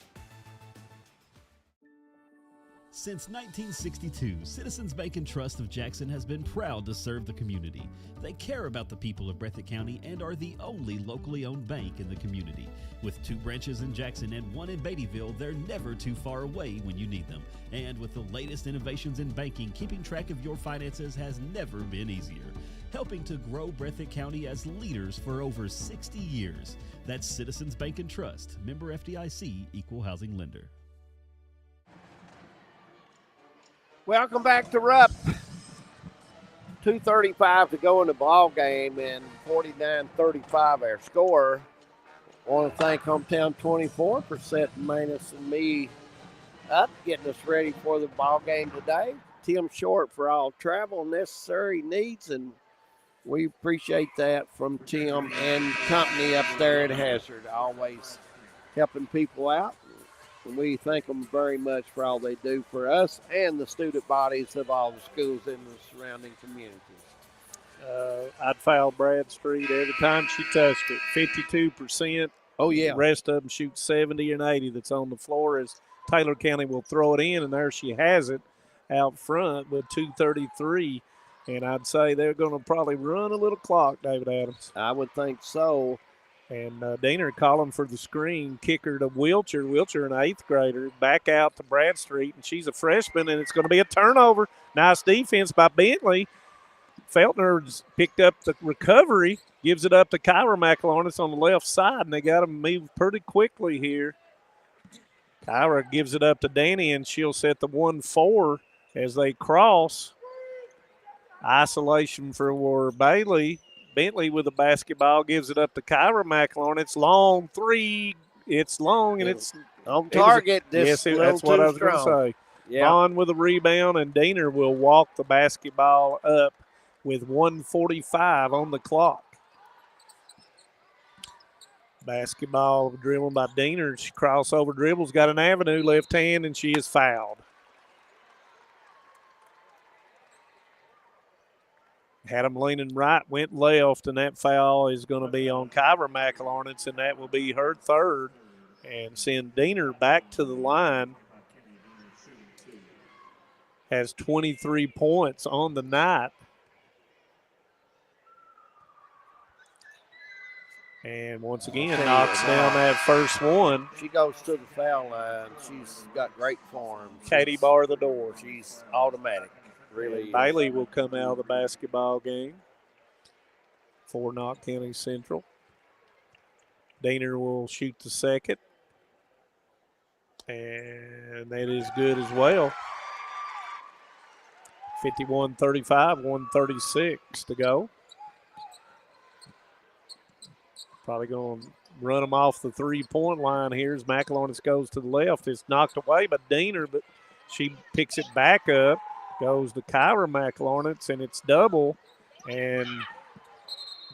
Since 1962, Citizens Bank and Trust of Jackson has been proud to serve the community. They care about the people of Breathitt County and are the only locally owned bank in the community. With 2 branches in Jackson and 1 in Beattyville, they're never too far away when you need them. And with the latest innovations in banking, keeping track of your finances has never been easier. Helping to grow Breathitt County as leaders for over 60 years. That's Citizens Bank and Trust, member FDIC, equal housing lender. Welcome back to Rupp. 2:35 to go in the ball game and 49-35 our score. I want to thank Hometown 24 for setting Manus and me up, getting us ready for the ball game today. Tim Short for all travel necessary needs, and we appreciate that from Tim and company up there at Hazard, always helping people out. And we thank them very much for all they do for us and the student bodies of all the schools in the surrounding communities. I'd foul Bradstreet every time she touched it. 52%. Oh, yeah. The rest of them shoot 70 and 80 that's on the floor as Taylor County will throw it in, and there she has it out front with 2:33. And I'd say they're going to probably run a little clock, David Adams. I would think so. And Diener calling for the screen, kicker to Wilcher. Wilcher, an 8th grader, back out to Bradstreet, and she's a freshman, and it's going to be a turnover. Nice defense by Bentley. Feltner's picked up the recovery, gives it up to Kyra McLaurin on the left side, and they got to move pretty quickly here. Kyra gives it up to Danny, and she'll set the 1-4 as they cross. Isolation for Bailey. Bentley with the basketball gives it up to Kyra McLaurin. It's long 3. It's long, and it's on target. Yes, that's what I was going to say. Yeah. Vaughn with a rebound, and Diener will walk the basketball up with 1:45 on the clock. Basketball dribbled by Diener. She crossover dribbles, got an avenue left hand, and she is fouled. Had him leaning right, went left, and that foul is going to be on Kyra McLaurin, and that will be her 3rd. And send Diener back to the line. Has 23 points on the night. And once again, knocks down that first one. She goes to the foul line. She's got great form. Katie bar the door. She's automatic. Really. Bailey will come out of the basketball game for Knott County Central. Diener will shoot the second. And that is good as well. 51-35, 1:36 to go. Probably going to run them off the 3-point line here as McLaurin goes to the left. It's knocked away by Diener, but she picks it back up. Goes to Kyra McLaurin, and it's double. And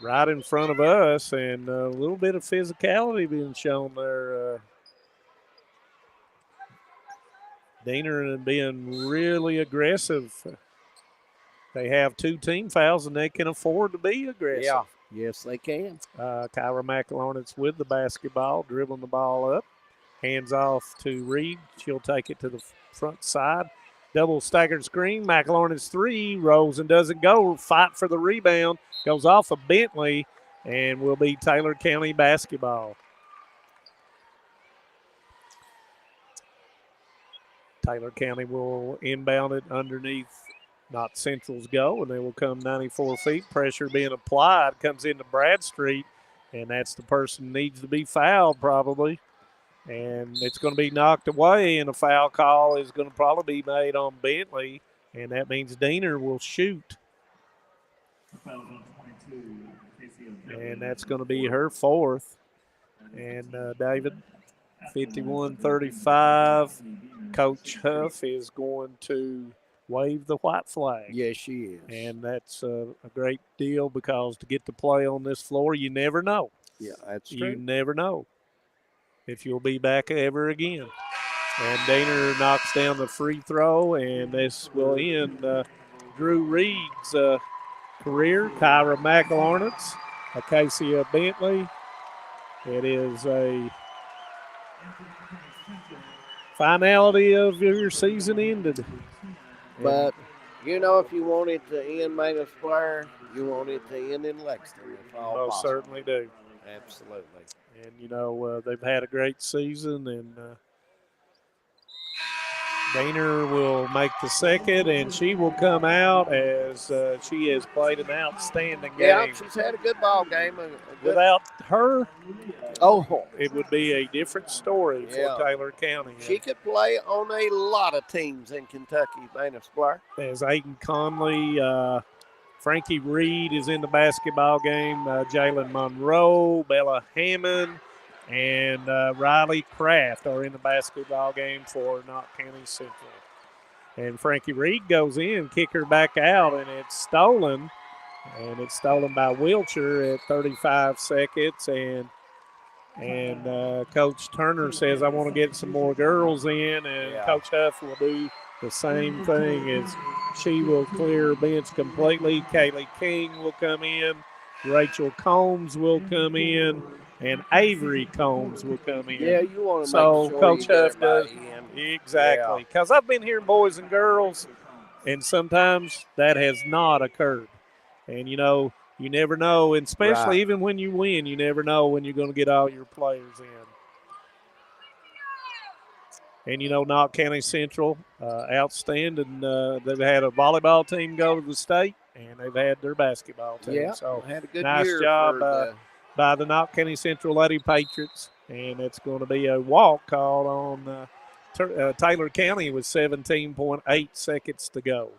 right in front of us, and a little bit of physicality being shown there. Diener being really aggressive. They have 2 team fouls, and they can afford to be aggressive. Yeah, yes, they can. Kyra McLaurin's with the basketball, dribbling the ball up. Hands off to Reed. She'll take it to the front side. Double staggered screen. McLaurin's 3 rolls and doesn't go. Fight for the rebound. Goes off of Bentley and will be Taylor County basketball. Taylor County will inbound it underneath Knott Central's goal, and they will come 94 feet. Pressure being applied. Comes into Bradstreet, and that's the person who needs to be fouled probably. And it's going to be knocked away, and a foul call is going to probably be made on Bentley, and that means Diener will shoot. And that's going to be her fourth. And David, 51-35. Coach Huff is going to wave the white flag. Yes, she is. And that's a great deal because to get to play on this floor, you never know. Yeah, that's true. You never know if you'll be back ever again. And Diener knocks down the free throw, and this will end Drew Reed's career. Kyra McLarnett's, Acacia Bentley. It is a finality of your season ended. But, you know, if you want it to end Mavis Blair, you want it to end in Lexington. If all Most possible. certainly do. Absolutely. And, you know, they've had a great season, and Diener will make the second, and she will come out as she has played an outstanding game. Yeah, she's had a good ball game. Without her, it would be a different story Yeah. for Taylor County. She could play on a lot of teams in Kentucky, Mavis Blair. As Aiden Conley, Frankie Reed is in the basketball game, Jalen Monroe, Bella Hammond, and Riley Kraft are in the basketball game for Knott County Central. And Frankie Reed goes in, kick her back out, and it's stolen. And it's stolen by Wiltshire at 35 seconds. And Coach Turner says, I want to get some more girls in. And Coach Huff will do the same thing as she will clear her bench completely. Kaylee King will come in. Rachel Combs will come in. And Avery Combs will come in. Yeah, you want to so make sure Coach you Huff get does everybody in. exactly because I've been hearing boys and girls, and sometimes that has not occurred. And you know, you never know, and especially even when you win, you never know when you're going to get all your players in. And you know, Knott County Central, outstanding. They've had a volleyball team go to the state, and they've had their basktail team. Yeah, so had a good nice year job for by the Knott County Central Lady Patriots, and it's going to be a walk called on Taylor County with 17.8 seconds to go.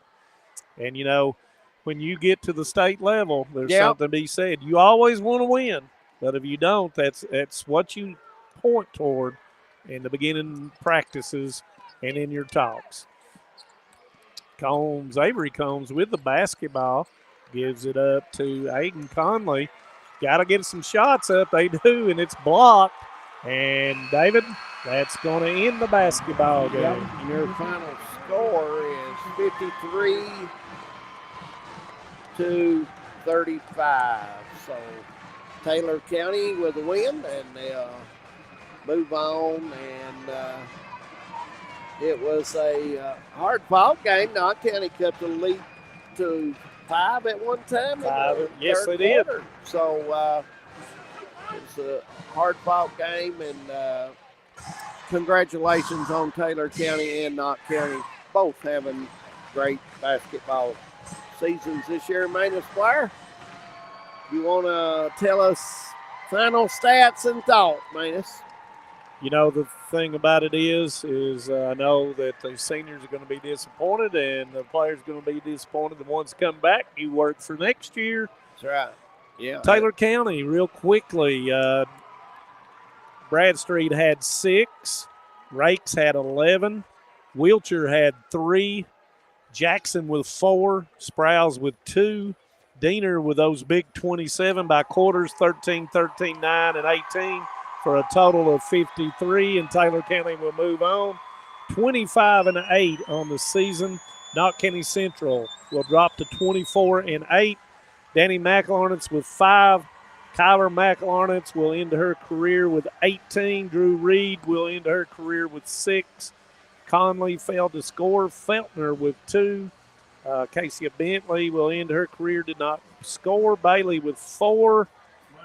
And, you know, when you get to the state level, there's something to be said. You always want to win, but if you don't, that's what you point toward in the beginning practices and in your talks. Avery Combs with the basketball, gives it up to Aiden Conley. Got to get some shots up. They do, and it's blocked. And, David, that's going to end the basketball game. Yep. Your final score is 53-35. So, Taylor County with a win, and they'll move on. And it was a hard-fought game. Knott County cut the lead to 5 at one time. Yes, they did. So it's a hard-fought game, and congratulations on Taylor County and Knott County, both having great basketball seasons this year. Mavis Blair, you want to tell us final stats and thought, Mavis? You know, the thing about it is I know that the seniors are going to be disappointed and the players are going to be disappointed. The ones come back, you work for next year. That's right. Yeah. Taylor County, real quickly, Bradstreet had 6. Rakes had 11. Wiltshire had 3. Jackson with 4. Sprouse with 2. Diener with those big 27 by quarters, 13, 13, 9, and 18. For a total of 53, and Taylor County will move on. 25-8 on the season. Knott County Central will drop to 24-8. Danny McLarnett's with 5. Kyler McLarnett's will end her career with 18. Drew Reed will end her career with 6. Conley failed to score. Feltner with 2. Casey Bentley will end her career, did not score. Bailey with 4.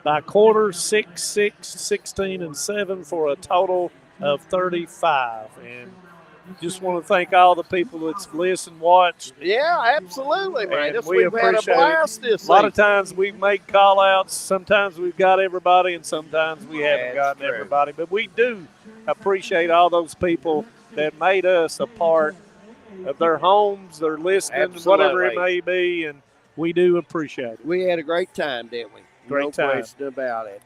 By quarter, 6, 6, 16, and 7 for a total of 35. And just want to thank all the people that's listened, watched. Yeah, absolutely, man. We've had a blast this A lot of times we've made call-outs. Sometimes we've got everybody, and sometimes we haven't gotten everybody. But we do appreciate all those people that made us a part of their homes, their listening, whatever it may be, and we do appreciate it. We had a great time, didn't we? Great time. No question about it.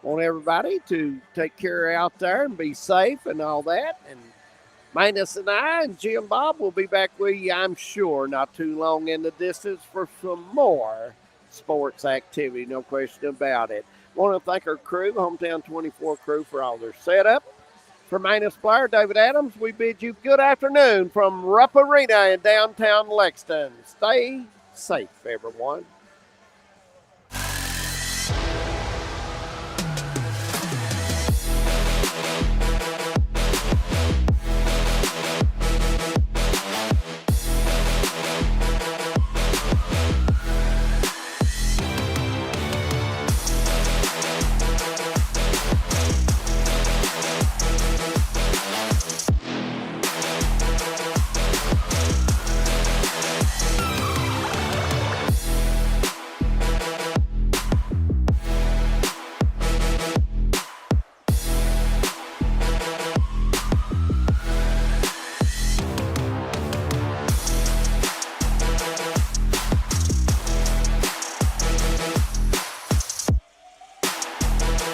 Want everybody to take care out there and be safe and all that. And Manus and I and Jim Bob will be back with you, I'm sure, not too long in the distance for some more sports activity, no question about it. Want to thank our crew, Hometown 24 crew, for all their setup. For Manus Blair, David Adams, we bid you good afternoon from Rupp Arena in downtown Lexington. Stay safe, everyone.